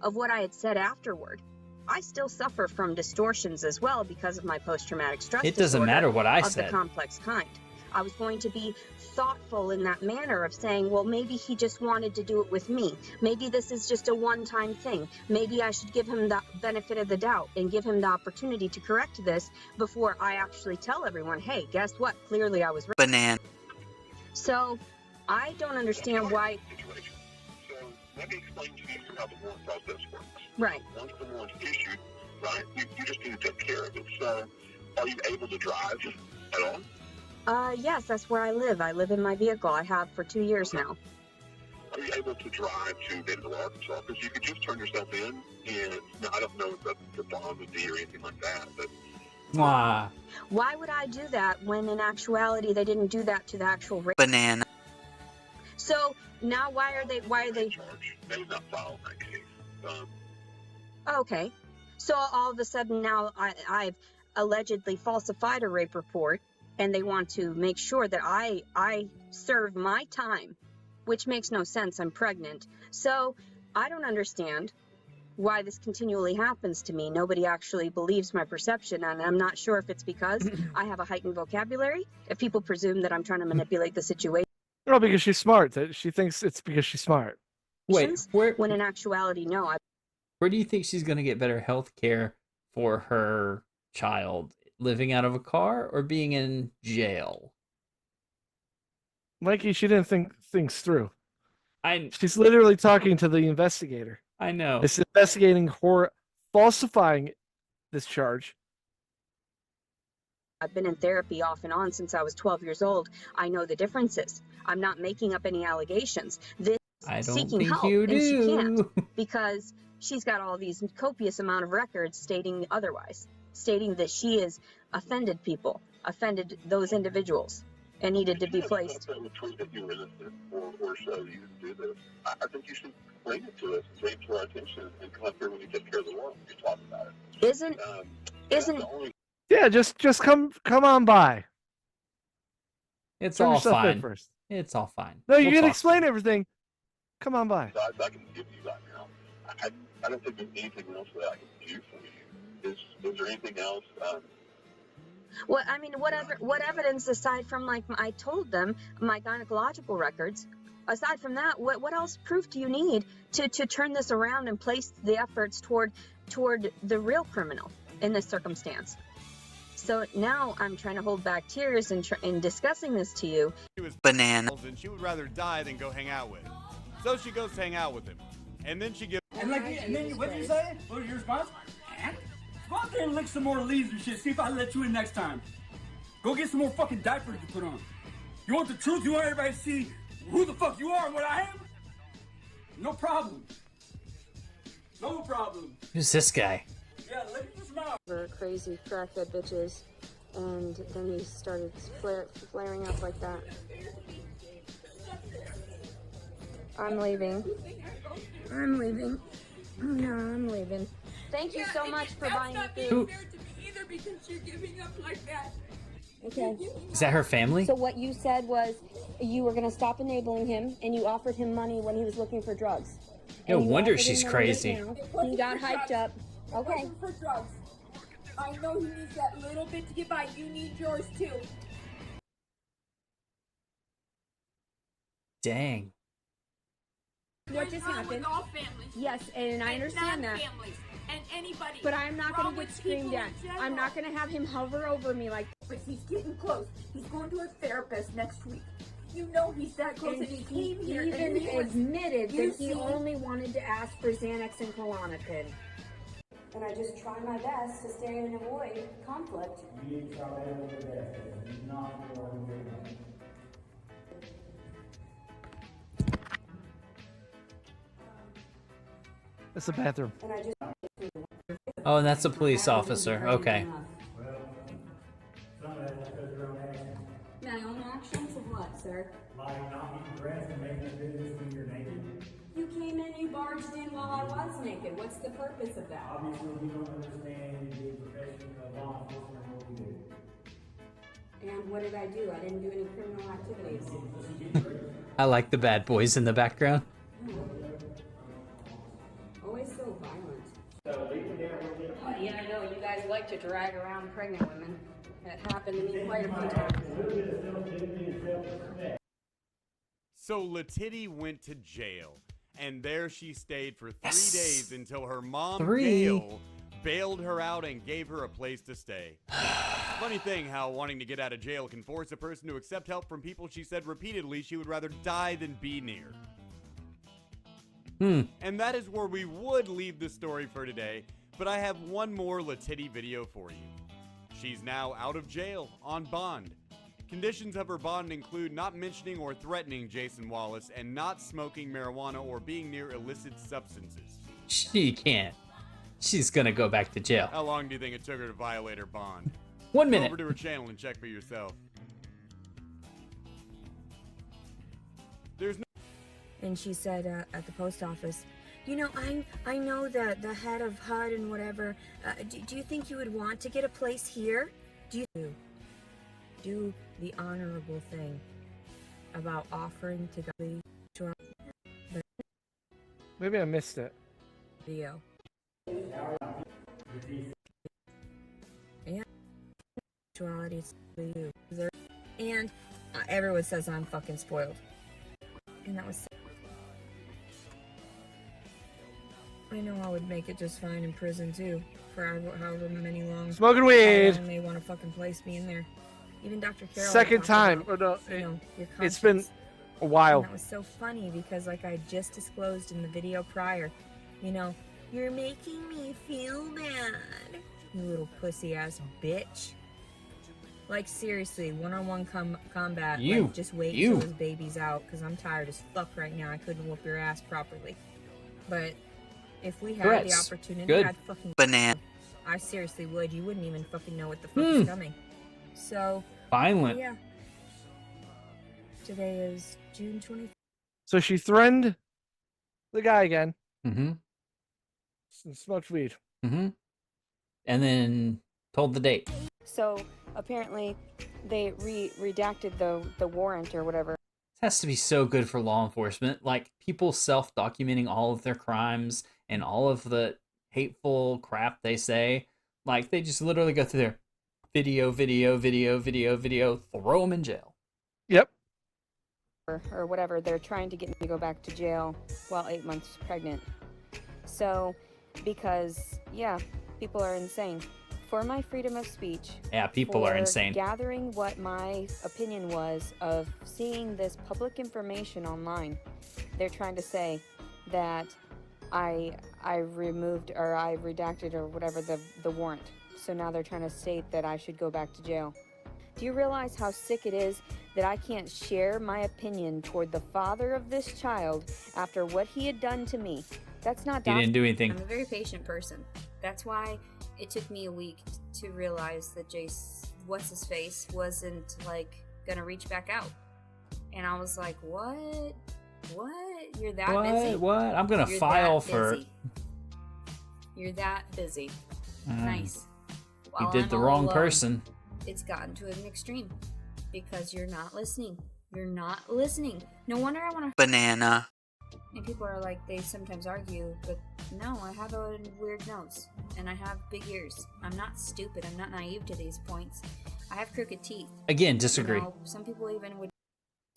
of what I had said afterward, I still suffer from distortions as well because of my post-traumatic stress It doesn't matter what I of said. the complex kind. I was going to be thoughtful in that manner of saying, well, maybe he just wanted to do it with me. Maybe this is just a one-time thing. Maybe I should give him the benefit of the doubt and give him the opportunity to correct this before I actually tell everyone, hey, guess what? Clearly I was right. banana, So I don't understand why. So let me explain to you how the warrant process works. Right. Once the warrant's issued, right, you just need to take care of it. So are you able to drive at all? Yes, that's where I live. I live in my vehicle. I have for 2 years now. Are you able to drive to Bentonville, Arkansas? Because you could just turn yourself in, and now, I don't know if the bond would be or anything like that, but Mwah. Why would I do that when in actuality they didn't do that to the actual rape? banana, So now why are they charge. They did not file that case. okay. So all of a sudden now I've allegedly falsified a rape report, and they want to make sure that I serve my time, which makes no sense. I'm pregnant. So I don't understand why this continually happens to me. Nobody actually believes my perception, and I'm not sure if it's because I have a heightened vocabulary, if people presume that I'm trying to manipulate the situation. No, because she's smart. She thinks it's because she's smart. Wait, where when in actuality, no. where do you think she's gonna get better health care for her child? Living out of a car or being in jail? Mikey, she didn't think things through. I She's literally talking to the investigator. know. It's investigating her falsifying this charge. I've been in therapy off and on since I was 12 years old. I know the differences. I'm not making up any allegations. This I don't seeking think help, you and she can't do. because she's got all these copious amount of records stating otherwise, stating that she has offended people, offended those individuals, and needed to be placed. That would prove that you were innocent or show you didn't do this. I think you should bring it to us, bring it to our attention, and come up here when you take care of the work. You talk about it. Isn't The only Yeah, just come on by. It's Turn all yourself in fine. first. It's all fine. No, you We'll can talk. explain everything. Come on by. sides I can give you right now. I don't think there's anything else that I can do for you. Is there anything else? what I mean? What evidence aside from, like, I told them my gynecological records? Aside from that, what else proof do you need to turn this around and place the efforts toward the real criminal in this circumstance? So now I'm trying to hold back tears in discussing this to you. She was Banana. and she would rather die than go hang out with him. So she goes to hang out with him. And then she gives And then what did you say? What was your response? And go out there and lick some more leaves and shit. See if I let you in next time. Go get some more fucking diapers to put on. You want the truth? You want everybody to see who the fuck you are and what I am? No problem. No problem. Who's this guy? Yeah, look at this mouth. For crazy crackhead bitches, and then he started flaring up like that. I'm leaving. I'm leaving. No, I'm leaving. Thank you so much for buying me food. Either because you're giving up like that. Okay. Is that her family? So what you said was you were going to stop enabling him, and you offered him money when he was looking for drugs. No And you wonder offered him she's money crazy. now. He got hyped up. Okay. For drugs. I know he needs that little bit to get by. You need yours too. Dang. What just happened? All families. Yes, and I understand that. Families and anybody. But I'm not going Wrong to get with screamed people at. in general. I'm not going to have him hover over me like. But he's getting close. He's going to a therapist next week. You know he's that close, and he came here even and he was, admitted you that he see- only wanted to ask for Xanax and Klonopin. And I just try my best to stay and avoid conflict. You need to try that over there. He's not going to do That's the bathroom. And I just Oh, and that's a police officer. Okay. Well, some of that is because of your own actions. my own actions of what, sir? Like not eating grass and making a business when you're naked. You came in, you barged in while I was naked. What's the purpose of that? Obviously, you don't understand the profession of law enforcement and what we do. And what did I do? I didn't do any criminal activities. I like the bad boys in the background. Always so violent. Yeah, I know. You guys like to drag around pregnant women. That happened to me quite a few times. So LeTiddy went to jail, and there she stayed for 3 days until her mom, Gail, bailed her out and gave her a place to stay. Funny thing how wanting to get out of jail can force a person to accept help from people she said repeatedly she would rather die than be near. And that is where we would leave the story for today, but I have one more LeTiddy video for you. She's now out of jail on bond. Conditions of her bond include not mentioning or threatening Jason Wallace and not smoking marijuana or being near illicit substances. She can't. She's gonna go back to jail. How long do you think it took her to violate her bond? 1 Go minute. over to her channel and check for yourself. There's no And she said at the post office, you know, I know that the head of HUD and whatever, do you think you would want to get a place here? Do you do the honorable thing about offering to go to Maybe I missed it. video? And sexuality is you. And everyone says I'm fucking spoiled. And that was know I would make it just fine in prison too, for however many long. Smoking weed. How long they want to fucking place me in there. Even Dr. Carroll. Second time. About, Or no, your it's been conscience. a while. And that was so funny because, like I just disclosed in the video prior, you're making me feel bad. You little pussy ass bitch. Like, seriously, one-on-one combat. Like, just wait till his baby's out, because I'm tired as fuck right now. I couldn't whoop your ass properly. But if we had the opportunity, I'd fucking banana. I seriously would. You wouldn't even fucking know what the fuck is coming. So violent. Yeah. Today is June 25th. So she threatened the guy again. Mm-hmm. Smoked weed. Mm-hmm. And then told the date. So apparently they redacted the warrant or whatever. This has to be so good for law enforcement. Like, people self-documenting all of their crimes and all of the hateful crap they say. Like, they just literally go through their video, throw them in jail. Yep. Or whatever. They're trying to get me to go back to jail while 8 months pregnant. So, because, yeah, people are insane. For my freedom of speech. Yeah, people are insane. Gathering what my opinion was of seeing this public information online. They're trying to say that I removed or I redacted or whatever the warrant. So now they're trying to state that I should go back to jail. Do you realize how sick it is that I can't share my opinion toward the father of this child after what he had done to me? That's not. He didn't do anything. I'm a very patient person. That's why it took me a week to realize that Jace, what's his face, wasn't like gonna reach back out. And I was like, what? You're that busy? What? I'm gonna file for. You're that busy. Nice. You did the wrong person. It's gotten to an extreme because you're not listening. You're not listening. No wonder I want to. Banana. And people are like, they sometimes argue, but no, I have a weird nose and I have big ears. I'm not stupid. I'm not naive to these points. I have crooked teeth. Again, disagree. Some people even would.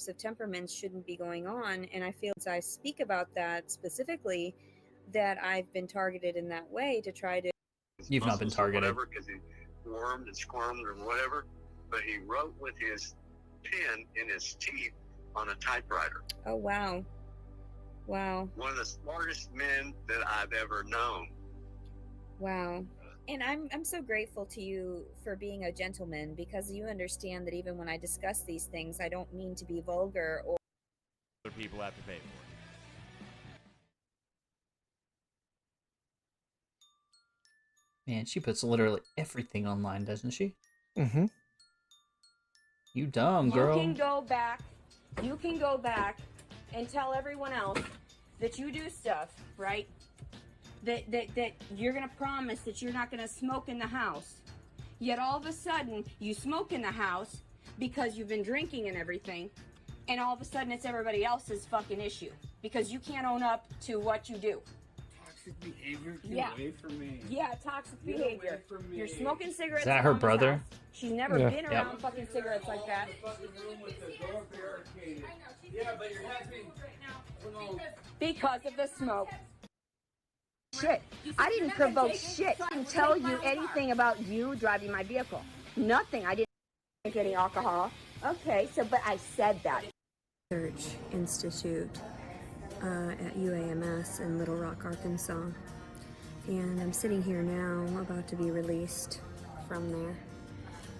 Of temperaments shouldn't be going on, and I feel as I speak about that specifically, that I've been targeted in that way to try to. You've not been targeted. Because he wormed and squirmed or whatever, but he wrote with his pen in his teeth on a typewriter. Oh wow. Wow. One of the smartest men that I've ever known. Wow. And I'm so grateful to you for being a gentleman, because you understand that even when I discuss these things, I don't mean to be vulgar or other people have to pay for it. Man, she puts literally everything online, doesn't she? Mm-hmm. You dumb girl. You can go back and tell everyone else that you do stuff, right? That you're gonna promise that you're not gonna smoke in the house. Yet all of a sudden you smoke in the house because you've been drinking and everything, and all of a sudden it's everybody else's fucking issue because you can't own up to what you do. Toxic behavior? Yeah. Get away from me. Yeah, toxic behavior. You're smoking cigarettes. Is that in her Mama's brother? house. She's never Yeah. been around fucking cigarettes like that. Yeah, but you're having. Because of the smoke. Shit. I didn't provoke shit. I didn't tell you anything about you driving my vehicle. Nothing. I didn't drink any alcohol. Okay, but I said that. Research Institute at UAMS in Little Rock, Arkansas. And I'm sitting here now about to be released from there.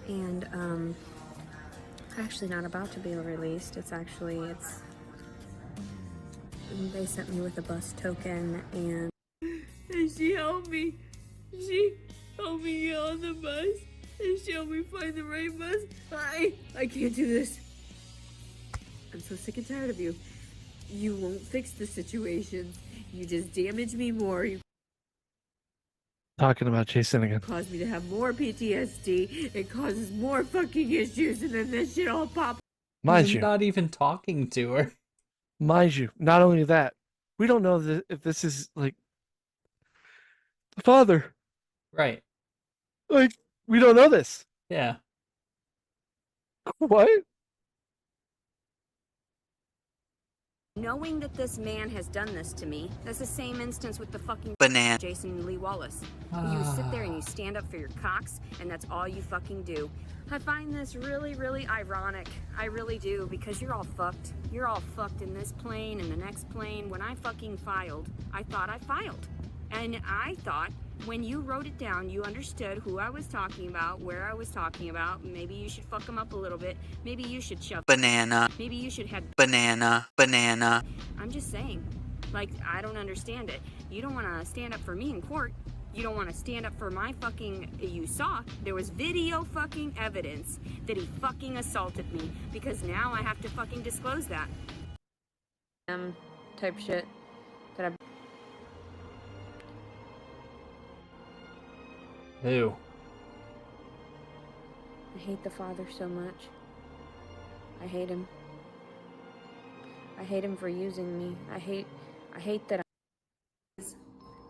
And actually not about to be released. It's they sent me with a bus token and she helped me. She helped me get on the bus and she helped me find the right bus. I can't do this. I'm so sick and tired of you. You won't fix the situation. You just damage me more. You Talking about Jason again. cause me to have more PTSD. It causes more fucking issues, and then this shit all pop. Mind He's you, not even talking to her. mind you, not only that, we don't know if this is like the father. Right. Like, we don't know this. Yeah. What? Knowing that this man has done this to me, that's the same instance with the fucking Banana. Jason Lee Wallace. You sit there and you stand up for your cocks, and that's all you fucking do. I find this really, really ironic. I really do, because you're all fucked. You're all fucked in this plane and the next plane. When I fucking filed, I thought I filed. And I thought when you wrote it down, you understood who I was talking about, where I was talking about. Maybe you should fuck them up a little bit. Maybe you should shove. Banana. Maybe you should have. Banana. Banana. I'm just saying. Like, I don't understand it. You don't want to stand up for me in court. You don't want to stand up for my fucking... You saw, there was video fucking evidence that he fucking assaulted me, because now I have to fucking disclose that. Type shit that I... Ew. I hate the father so much. I hate him. I hate him for using me. I hate that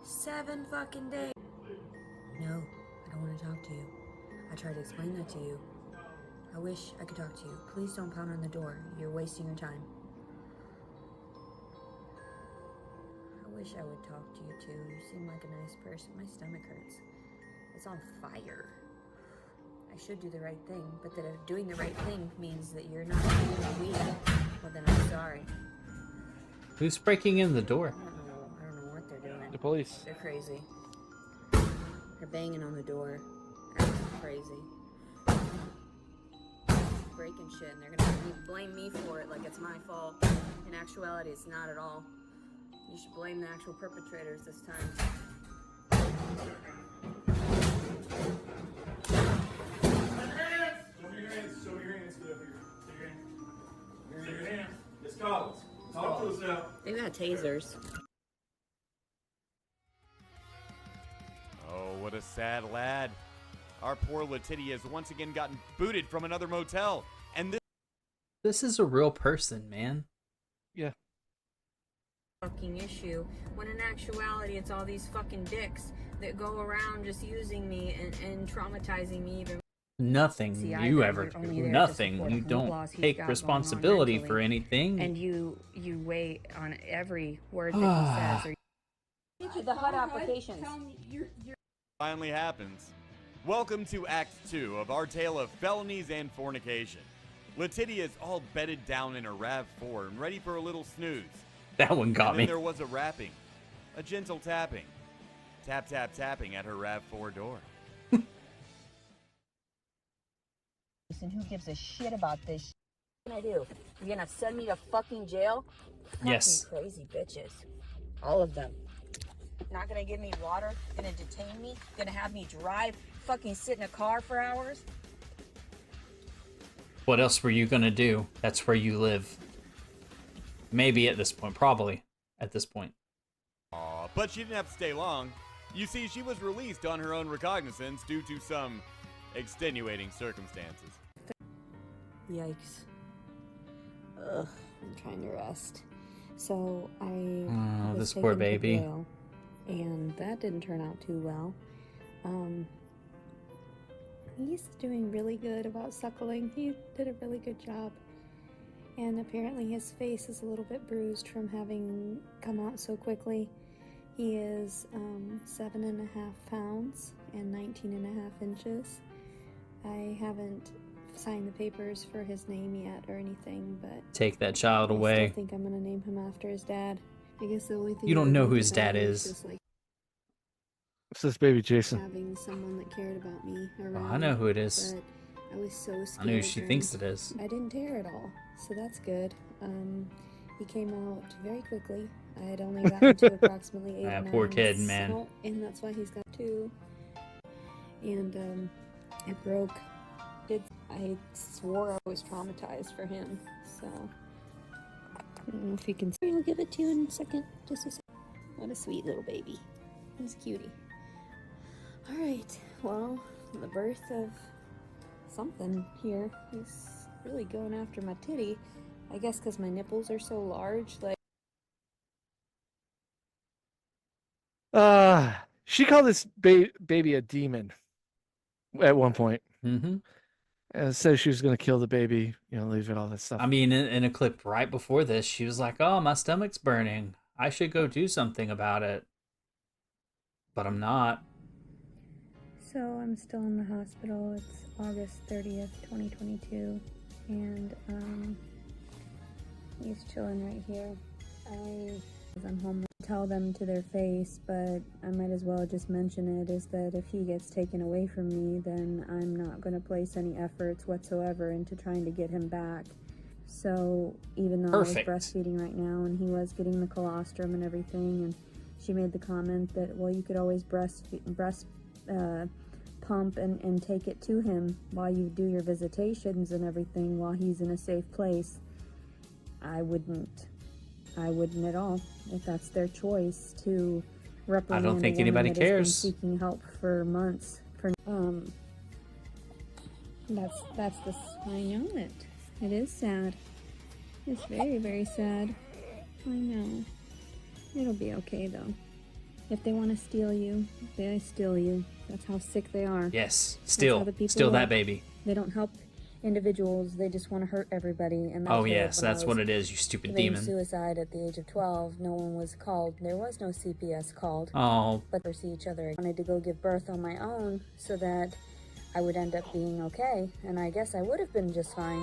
7 fucking days. No, I don't want to talk to you. I tried to explain that to you. I wish I could talk to you. Please don't pound on the door. You're wasting your time. I wish I would talk to you too. You seem like a nice person. My stomach hurts. It's on fire. I should do the right thing, but that if doing the right thing means that you're not doing weed, well then I'm sorry. Who's breaking in the door? I don't know what they're doing. The police. They're crazy. They're banging on the door. Acting crazy. Breaking shit, and they're gonna blame me for it like it's my fault. In actuality, it's not at all. You should blame the actual perpetrators this time. It's Collins. Talk to us now. They got tasers. Oh, what a sad lad. Our poor LeTiddy has once again gotten booted from another motel. And This is a real person, man. Yeah. Fucking issue, when in actuality it's all these fucking dicks that go around just using me and traumatizing me even. Nothing See, you I- ever you're do. only there to Nothing. support You the don't flaws he's take got going on responsibility mentally. for anything. And you weigh on every word that he says. Or the HUD applications. finally happens. Welcome to Act 2 of our tale of felonies and fornication. LeTiddy is all bedded down in her RAV4 and ready for a little snooze. That one got and then me. there was a rapping, a gentle tapping. Tap, tap, tapping at her RAV4 door. And who gives a shit about this? What can I do? You're gonna send me to fucking jail? Yes. Fucking crazy bitches. All of them. Not gonna give me water, gonna detain me, gonna have me drive, fucking sit in a car for hours. What else were you gonna do? That's where you live. Maybe at this point. Probably at this point. Aw, but she didn't have to stay long. You see, she was released on her own recognizance due to some extenuating circumstances. Yikes. Ugh, I'm trying to rest. So I Oh, was this taken poor to baby. jail, and that didn't turn out too well. He's doing really good about suckling. He did a really good job. And apparently his face is a little bit bruised from having come out so quickly. He is 7.5 pounds and 19.5 inches. I haven't signed the papers for his name yet or anything, but Take that child I away. still think I'm gonna name him after his dad. I guess the only thing You don't I know like who his about dad him is. just like It's this baby Jason. having someone that cared about me Oh, around. I know who it is. But I was so scared. I know who she during- thinks it is. I didn't tear it all, so that's good. He came out very quickly. I had only gotten to approximately 8 Ah, or 9. poor kid, man. So- and that's why he's got 2. And it broke. I swore I was traumatized for him. So I don't know if you can. I'll give it to you in a second. Just a second. What a sweet little baby. He's a cutie. All right. Well, the birth of something here. He's really going after my titty. I guess because my nipples are so large. Like. She called this baby a demon at one point. Mm-hmm. And said she was going to kill the baby, leave it, all that stuff. I mean, in a clip right before this, she was like, "Oh, my stomach's burning. I should go do something about it." But I'm not. So I'm still in the hospital. It's August 30th, 2022, and he's chilling right here. I'm home. Tell them to their face, but I might as well just mention it, is that if he gets taken away from me, then I'm not going to place any efforts whatsoever into trying to get him back. So even though Perfect. I was breastfeeding right now and he was getting the colostrum and everything, and she made the comment that, well, you could always breast pump and take it to him while you do your visitations and everything while he's in a safe place. I wouldn't at all. If that's their choice to reprimand I don't think a woman anybody that has been cares. seeking help for months. That's the. I know it. It is sad. It's very, very sad. I know. It'll be okay though. If they want to steal you, they steal you. That's how sick they are. Yes, That's still how the people that work. baby. They don't help individuals. They just want to hurt everybody. And that's Oh why yes, when I that's was what it is, you stupid committing demon. suicide at the age of 12, no one was called. There was no CPS called. Oh, But we see each other. I wanted to go give birth on my own so that I would end up being okay, and I guess I would have been just fine.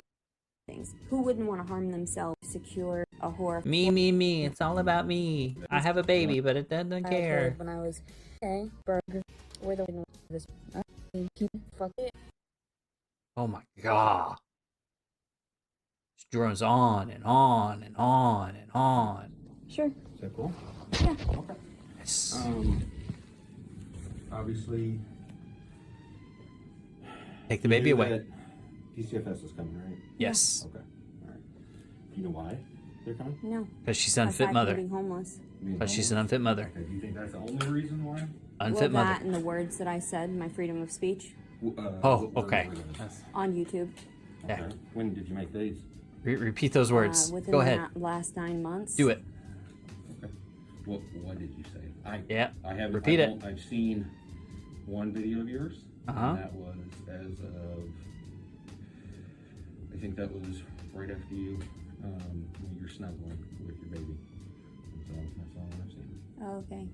Who wouldn't want to harm themselves, secure a horror? me. It's all about me. I have a baby, but it doesn't care. When I was okay, burger, we're the this. Keep fuck it. Oh my god. This drones on and on and on and on. Sure. Is that cool? Yeah. Okay. Yes. Obviously, Take the baby away. DCFS is coming, right? Yes. Okay. All right. Do you know why they're coming? No. Because she's an Aside unfit from mother. being homeless. Because she's an unfit mother. Okay, do you think that's the only reason why? Unfit Well, mother. that and the words that I said, my freedom of speech, Oh, okay. on YouTube. Yeah. Okay. When did you make these? Repeat those words. Within Go ahead. the last 9 months. Do it. Okay. What did you say? Yeah. I haven't. Repeat it. I've seen one video of yours. Uh-huh. And that was as of. I think that was right after you. When you're snuggling with your baby. So that's all I've seen. Okay.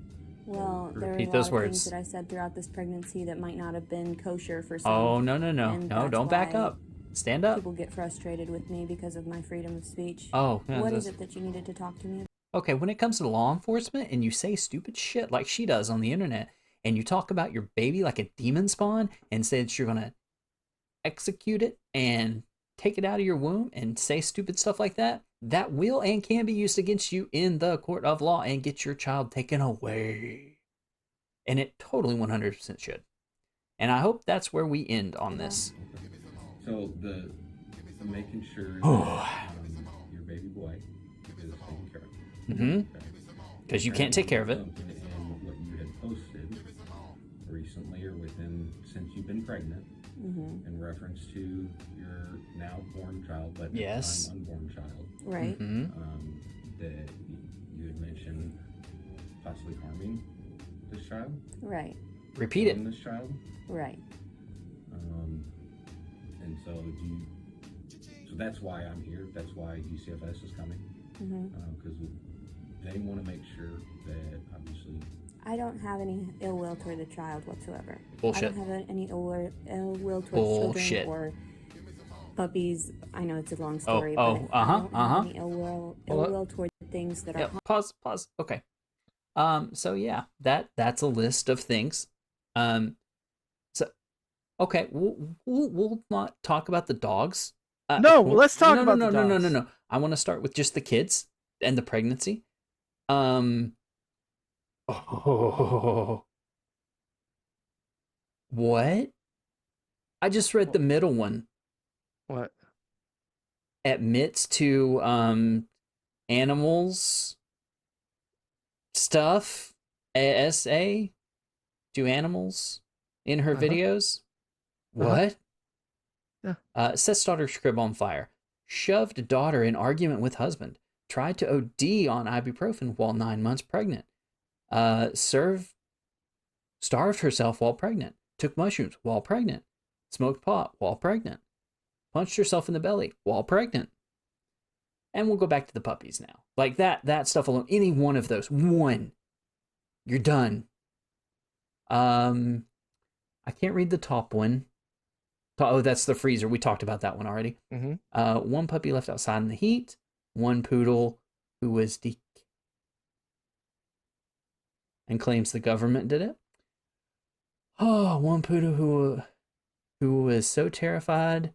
Well, there are a Repeat lot those of words. things that I said throughout this pregnancy that might not have been kosher for some. Oh, no. and No, that's don't back why up. Stand up. People get frustrated with me because of my freedom of speech. Oh, yeah, What is that's- it that you needed to talk to me about? Okay, when it comes to law enforcement and you say stupid shit like she does on the internet, and you talk about your baby like a demon spawn and say that you're going to execute it and take it out of your womb and say stupid stuff like that, that will and can be used against you in the court of law and get your child taken away. And it totally 100% should. And I hope that's where we end on this. So the making sure that, your baby boy is taken care of. Mm-hmm. Because you can't take care of it. And what you had posted recently or since you've been pregnant, in reference to your now born child, but Yes. unborn child, Right. Mm-hmm. that you had mentioned possibly harming this child, Right. Repeat it. killing this child, Right. and so so that's why I'm here. That's why DCFS is coming, because they want to make sure that obviously. I don't have any ill will toward the child whatsoever. Bullshit. I don't have any ill will towards Bullshit. children or puppies. I know it's a long Oh, story, oh, but I don't uh-huh. have any ill will toward things that Yeah, are pause. Okay. So yeah, that's a list of things. So okay, we'll not talk about the dogs. No, let's talk about the dogs. No. I want to start with just the kids and the pregnancy. What? I just read the middle one. What? Admits to animals stuff ASA to animals in her videos. What? Sets daughter's crib on fire. Shoved daughter in argument with husband. Tried to OD on ibuprofen while 9 months pregnant. Starved herself while pregnant. Took mushrooms while pregnant. Smoked pot while pregnant. punched herself in the belly while pregnant. And we'll go back to the puppies now. Like that stuff alone, any one of those, one, you're done. I can't read the top one. Oh, that's the freezer. We talked about that one already. Mm-hmm. One puppy left outside in the heat. One poodle who was and claims the government did it. Oh, one poodle who was so terrified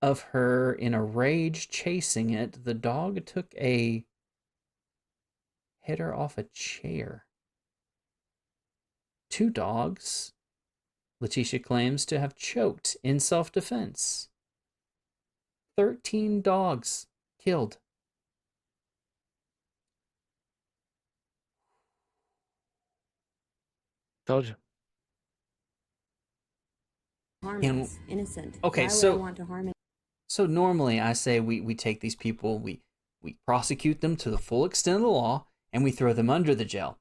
of her in a rage chasing it, the dog took a header off a chair. 2 dogs, Letitia claims to have choked in self-defense. 13 dogs killed. Told you. Harm And- us, innocent. Okay, Why would so- I want to harm it? So normally I say we take these people, we prosecute them to the full extent of the law, and we throw them under the jail.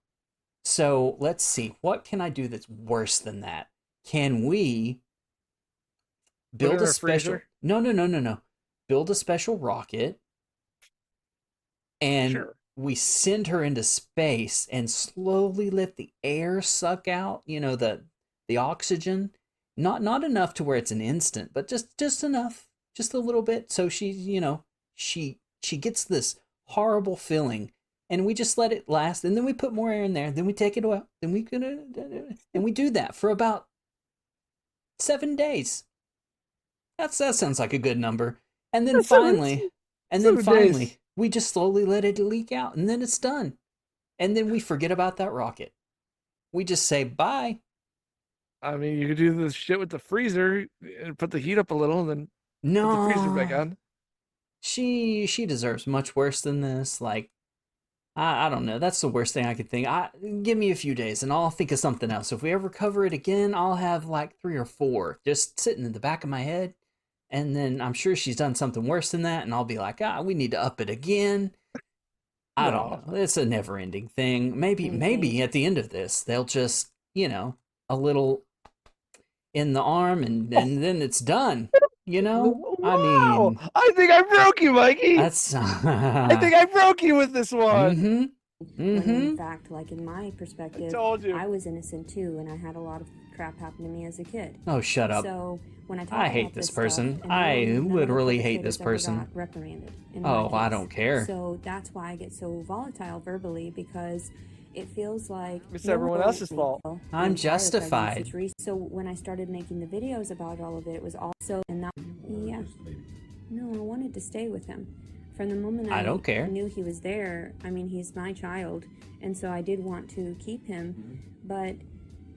So let's see, what can I do that's worse than that? Can we build in a a special... freezer? No. Build a special rocket, and Sure. we send her into space and slowly let the air suck out, the oxygen. Not enough to where it's an instant, but just enough. Just a little bit, so she's, she gets this horrible feeling, and we just let it last, and then we put more air in there, then we take it out, then and we do that for about 7 days. That sounds like a good number. And then finally, 7 days. we just slowly let it leak out, and then it's done. And then we forget about that rocket. We just say bye. I mean, you could do this shit with the freezer and put the heat up a little, and then put the freezer back No, on. she deserves much worse than this. Like, I don't know. That's the worst thing I could think. Give me a few days and I'll think of something else. If we ever cover it again, I'll have like 3 or 4 just sitting in the back of my head. And then I'm sure she's done something worse than that, and I'll be like, we need to up it again. I don't know. It's a never-ending thing. Maybe at the end of this, they'll just, a little in the arm, and then it's done. I Wow! mean, I think I broke you, Mikey. that's. I think I broke you with this one. When in fact, like in my perspective, I told you. I was innocent too, and I had a lot of crap happen to me as a kid. Oh, shut up. So when I talk I about hate this stuff, person. and I none of the literally hate perpetrators this ever person. got reprimanded in my Oh, I case. don't care. So that's why I get so volatile verbally, because it feels like It's everyone else's fault. I'm justified. So when I started making the videos about all of it, it was also and that no, I wanted to stay with him. From the moment I don't care. knew he was there, I mean, he's my child, and so I did want to keep him, but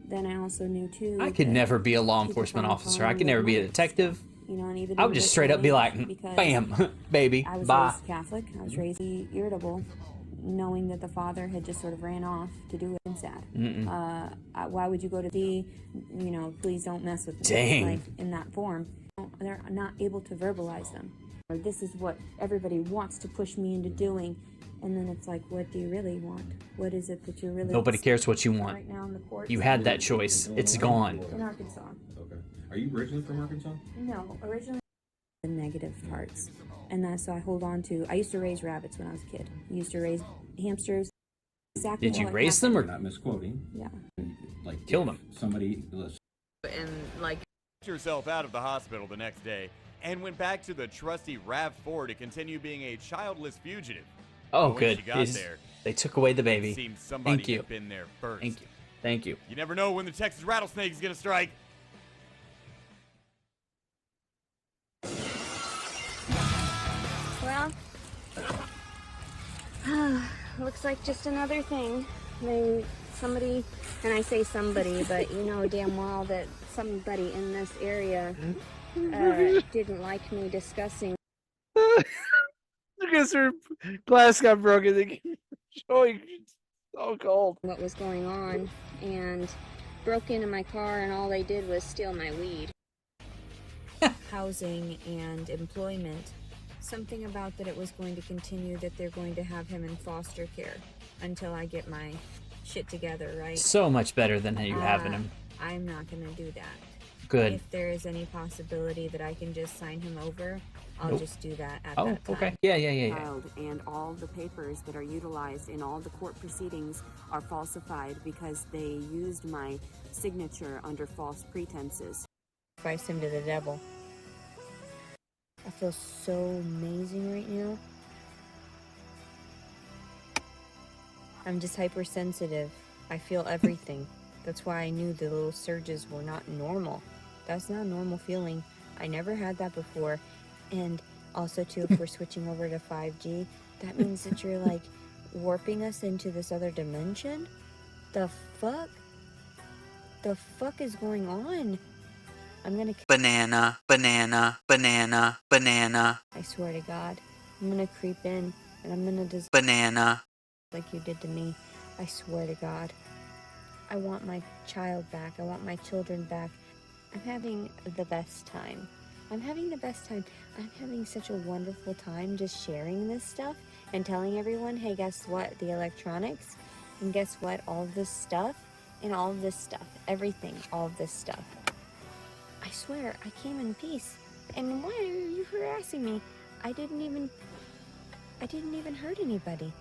then I also knew too. I could that never be a law people enforcement find officer. I harm could never with be a mothers, detective. and even I in would just this straight up be way, like, because bam, baby, I was bye. raised Catholic. I was raised irritable, knowing that the father had just sort of ran off to do it. And sad. Why would you go to the, please don't mess with me. Dang. Like in that form, they're not able to verbalize them. Or this is what everybody wants to push me into doing, and then it's like, what do you really want? What is it that you really? Nobody cares what you want. Right now in the courts. You had that choice. It's gone. In Arkansas. Okay. Are you originally from Arkansas? No, originally the negative parts, and that's so I hold on to. I used to raise rabbits when I was a kid. I used to raise hamsters. Exactly. Did you what raise happened. them or Not misquoting. Yeah. Like kill them? Somebody. And like Herself out of the hospital the next day and went back to the trusty RAV4 to continue being a childless fugitive. Oh, But when good. she got there, They took away the it baby. seemed somebody Thank you. had been there first. Thank you. Thank you. You never know when the Texas rattlesnake is going to strike. Well, looks like just another thing. Somebody, and I say somebody, but you know damn well that somebody in this area didn't like me discussing. Because her glass got broken. They keep showing she's so cold. What was going on, and broke into my car, and all they did was steal my weed. Housing and employment. Something about that it was going to continue, that they're going to have him in foster care until I get my shit together, right? So much better than you having him. I'm not gonna do that. good. If there is any possibility that I can just sign him over, I'll Nope. just do that at Oh, that time. okay. Yeah. Child, and all the papers that are utilized in all the court proceedings are falsified because they used my signature under false pretenses. Sacrifice him to the devil. I feel so amazing right now. I'm just hypersensitive. I feel everything. That's why I knew the little surges were not normal. That's not a normal feeling. I never had that before. And also, too, if we're switching over to 5G, that means that you're, like, warping us into this other dimension? The fuck? The fuck is going on? I'm gonna... Banana, banana, banana, banana. I swear to God. I'm gonna creep in, and I'm gonna... Banana. Like you did to me. I swear to God. I want my child back. I want my children back. I'm having the best time. I'm having the best time. I'm having such a wonderful time just sharing this stuff and telling everyone, hey, guess what? The electronics, and guess what? All of this stuff, and all of this stuff. Everything, all of this stuff. I swear, I came in peace. And why are you harassing me? I didn't even hurt anybody.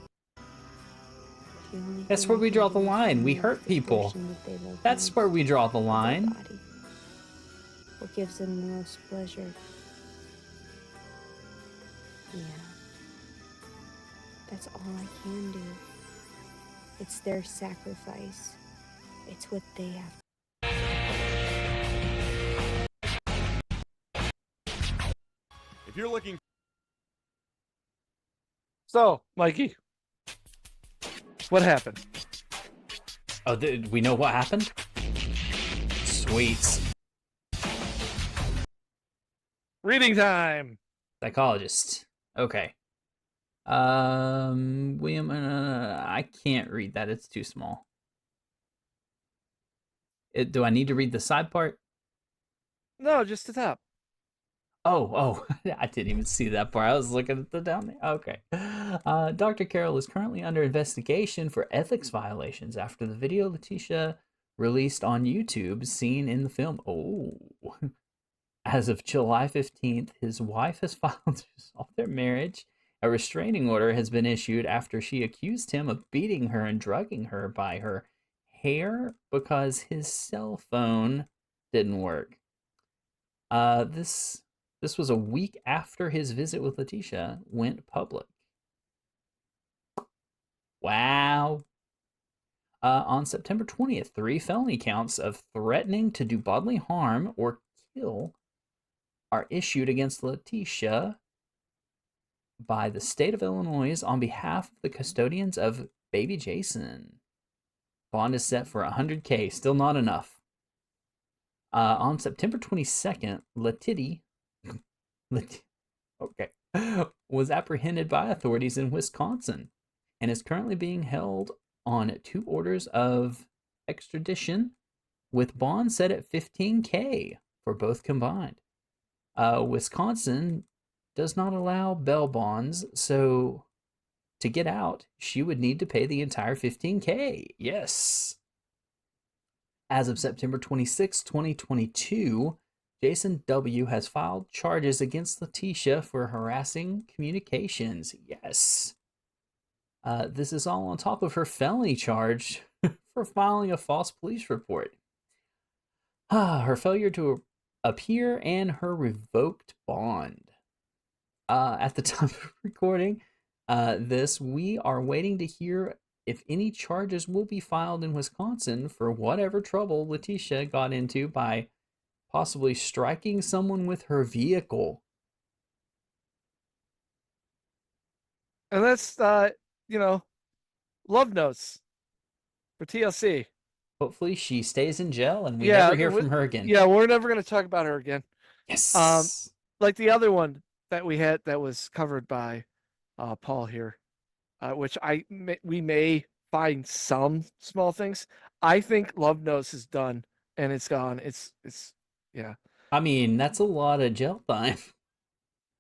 That's where we draw the line. We hurt people. That's where we draw the line. What gives them the most pleasure? Yeah. That's all I can do. It's their sacrifice. It's what they have. If you're looking... So, Mikey, what happened? Oh, we know what happened? Sweet. Reading time. Psychologist. Okay. William, I can't read that. It's too small. Do I need to read the side part? No, just the top. Oh, I didn't even see that part. I was looking at the down there. Okay. Dr. Carroll is currently under investigation for ethics violations after the video Letitia released on YouTube seen in the film. Oh. As of July 15th, his wife has filed to dissolve their marriage. A restraining order has been issued after she accused him of beating her and drugging her by her hair because his cell phone didn't work. This was a week after his visit with Letitia went public. Wow. On September 20th, 3 felony counts of threatening to do bodily harm or kill are issued against Letitia by the state of Illinois on behalf of the custodians of baby Jason. Bond is set for $100K, still not enough. On September 22nd, LeTiddy was apprehended by authorities in Wisconsin and is currently being held on 2 orders of extradition with bond set at $15K for both combined. Wisconsin does not allow bail bonds, so to get out, she would need to pay the entire $15K. Yes. As of September 26, 2022, Jason W. has filed charges against Letitia for harassing communications. Yes. This is all on top of her felony charge for filing a false police report. Her failure to appear and her revoked bond. At the time of recording this, we are waiting to hear if any charges will be filed in Wisconsin for whatever trouble Letitia got into by possibly striking someone with her vehicle. And that's, Love Notes for TLC. Hopefully she stays in jail and we never hear from her again. Yeah, we're never going to talk about her again. Yes. Like the other one that we had that was covered by Paul here, which we may find some small things. I think Love Notes is done and it's gone. It's yeah. I mean, that's a lot of jail time.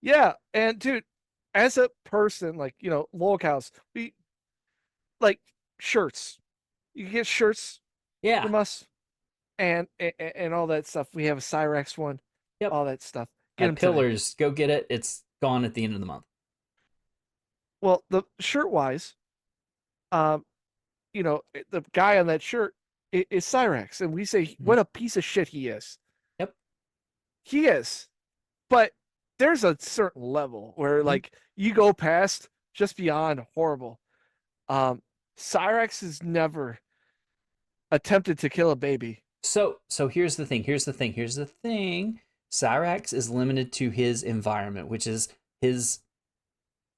Yeah, and dude, as a person, like, Lolcows, we like shirts. You can get shirts from us. and all that stuff. We have a Cyrex one. Yep. All that stuff. Get At them today. Pillars, go get it. It's gone at the end of the month. Well, the shirt wise, you know, the guy on that shirt is Cyrex, and we say what a piece of shit he is. Yep. He is. But there's a certain level where like you go past just beyond horrible. Cyrex has never attempted to kill a baby. So here's the thing. Cyrax is limited to his environment, which is his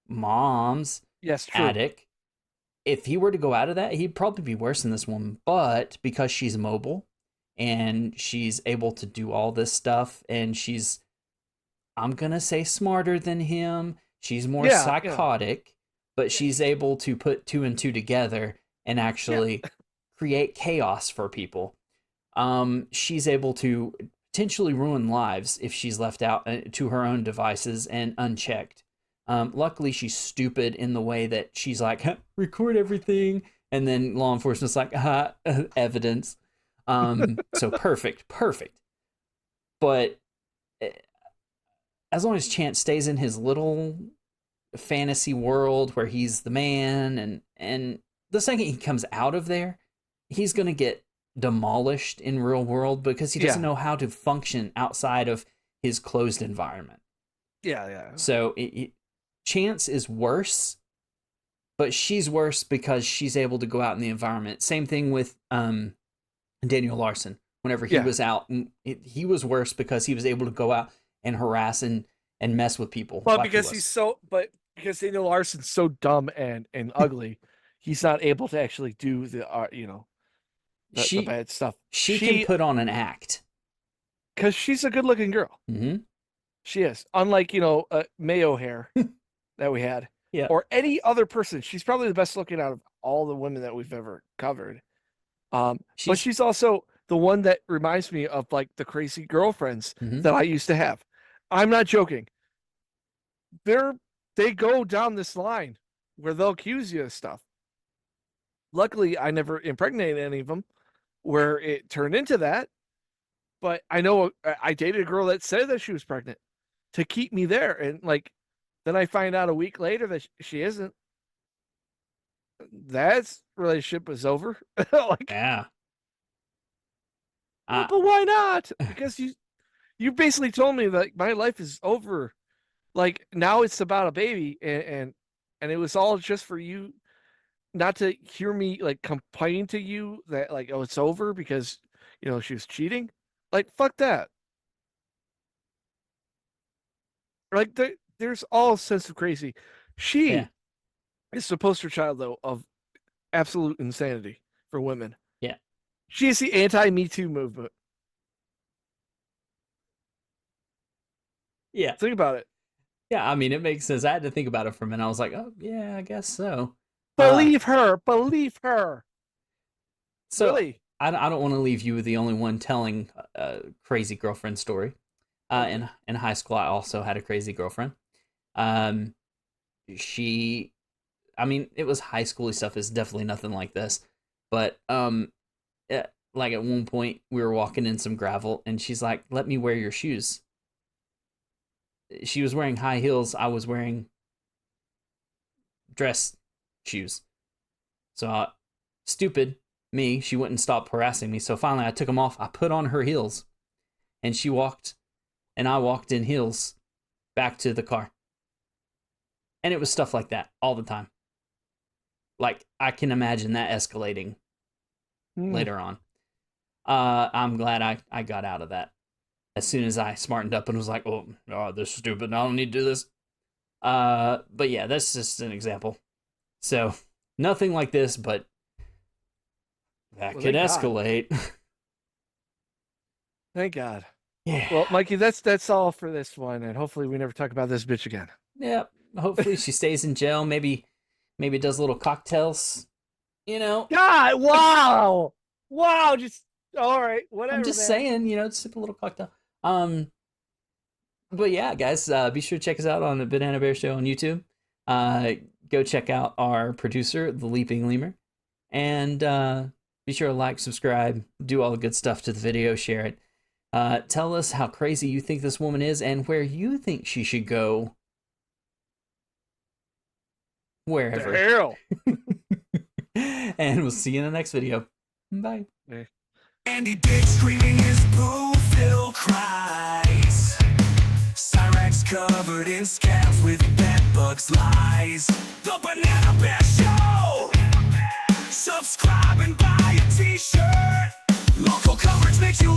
mom's attic. If he were to go out of that, he'd probably be worse than this woman. But because she's mobile and she's able to do all this stuff, and she's, I'm gonna say, smarter than him. She's more psychotic, but she's able to put 2 and 2 together and actually create chaos for people. She's able to potentially ruin lives if she's left out to her own devices and unchecked. Luckily, she's stupid in the way that she's like, record everything, and then law enforcement's like, evidence. So perfect. But as long as Chance stays in his little fantasy world where he's the man, and the second he comes out of there, he's going to get demolished in real world because he doesn't know how to function outside of his closed environment. So Chance is worse, but she's worse because she's able to go out in the environment. Same thing with Daniel Larson. Whenever he was out, he was worse because he was able to go out and harass and mess with people. Well, because because Daniel Larson's so dumb and ugly, he's not able to actually do the the bad stuff. She can put on an act because she's a good-looking girl. Mm-hmm. She is, unlike Mayo hair that we had, or any other person. She's probably the best looking out of all the women that we've ever covered. But she's also the one that reminds me of like the crazy girlfriends that I used to have. I'm not joking. They go down this line where they'll accuse you of stuff. Luckily, I never impregnated any of them where it turned into that. But I know I dated a girl that said that she was pregnant to keep me there. And like, then I find out a week later that she isn't. That relationship was over. Like, yeah. But why not? Because you basically told me that my life is over. Like, now it's about a baby, and it was all just for you not to hear me like complain to you that like, oh, it's over because she was cheating. Like, fuck that. Like, there's all sense of crazy. She is the poster child though of absolute insanity for women. Yeah. She is the anti-Me Too movement. Yeah. Think about it. Yeah, I mean, it makes sense. I had to think about it for a minute. I was like, oh, yeah, I guess so. Believe her. Believe her. So really? I don't want to leave you the only one telling a crazy girlfriend story. In high school, I also had a crazy girlfriend. It was high schooly stuff. It's definitely nothing like this. But like at one point, we were walking in some gravel, and she's like, "Let me wear your shoes." She was wearing high heels. I was wearing dress shoes. So stupid me, she wouldn't stop harassing me. So finally I took them off. I put on her heels, and she walked, and I walked in heels back to the car. And it was stuff like that all the time. Like, I can imagine that escalating later on. I'm glad I got out of that. As soon as I smartened up and was like, oh, this is stupid. I don't need to do this. But yeah, that's just an example. So nothing like this, but that could escalate. Thank God. Yeah. Well, Mikey, that's all for this one, and hopefully we never talk about this bitch again. Yeah. Hopefully she stays in jail. Maybe does little cocktails. God, wow. Just all right. Whatever. I'm just saying, sip a little cocktail. But yeah, guys, be sure to check us out on the Banana Bear Show on YouTube. Go check out our producer, the Leaping Lemur, and Be sure to like, subscribe, do all the good stuff to the video, share it. Tell us how crazy you think this woman is and where you think she should go. Wherever. The hell. And we'll see you in the next video. Bye. Andy Dick screaming his boo-filled cries. Cyrex covered in scabs with bedbugs lies. The Banana Bear Show! Subscribe and buy a t-shirt. Local coverage makes you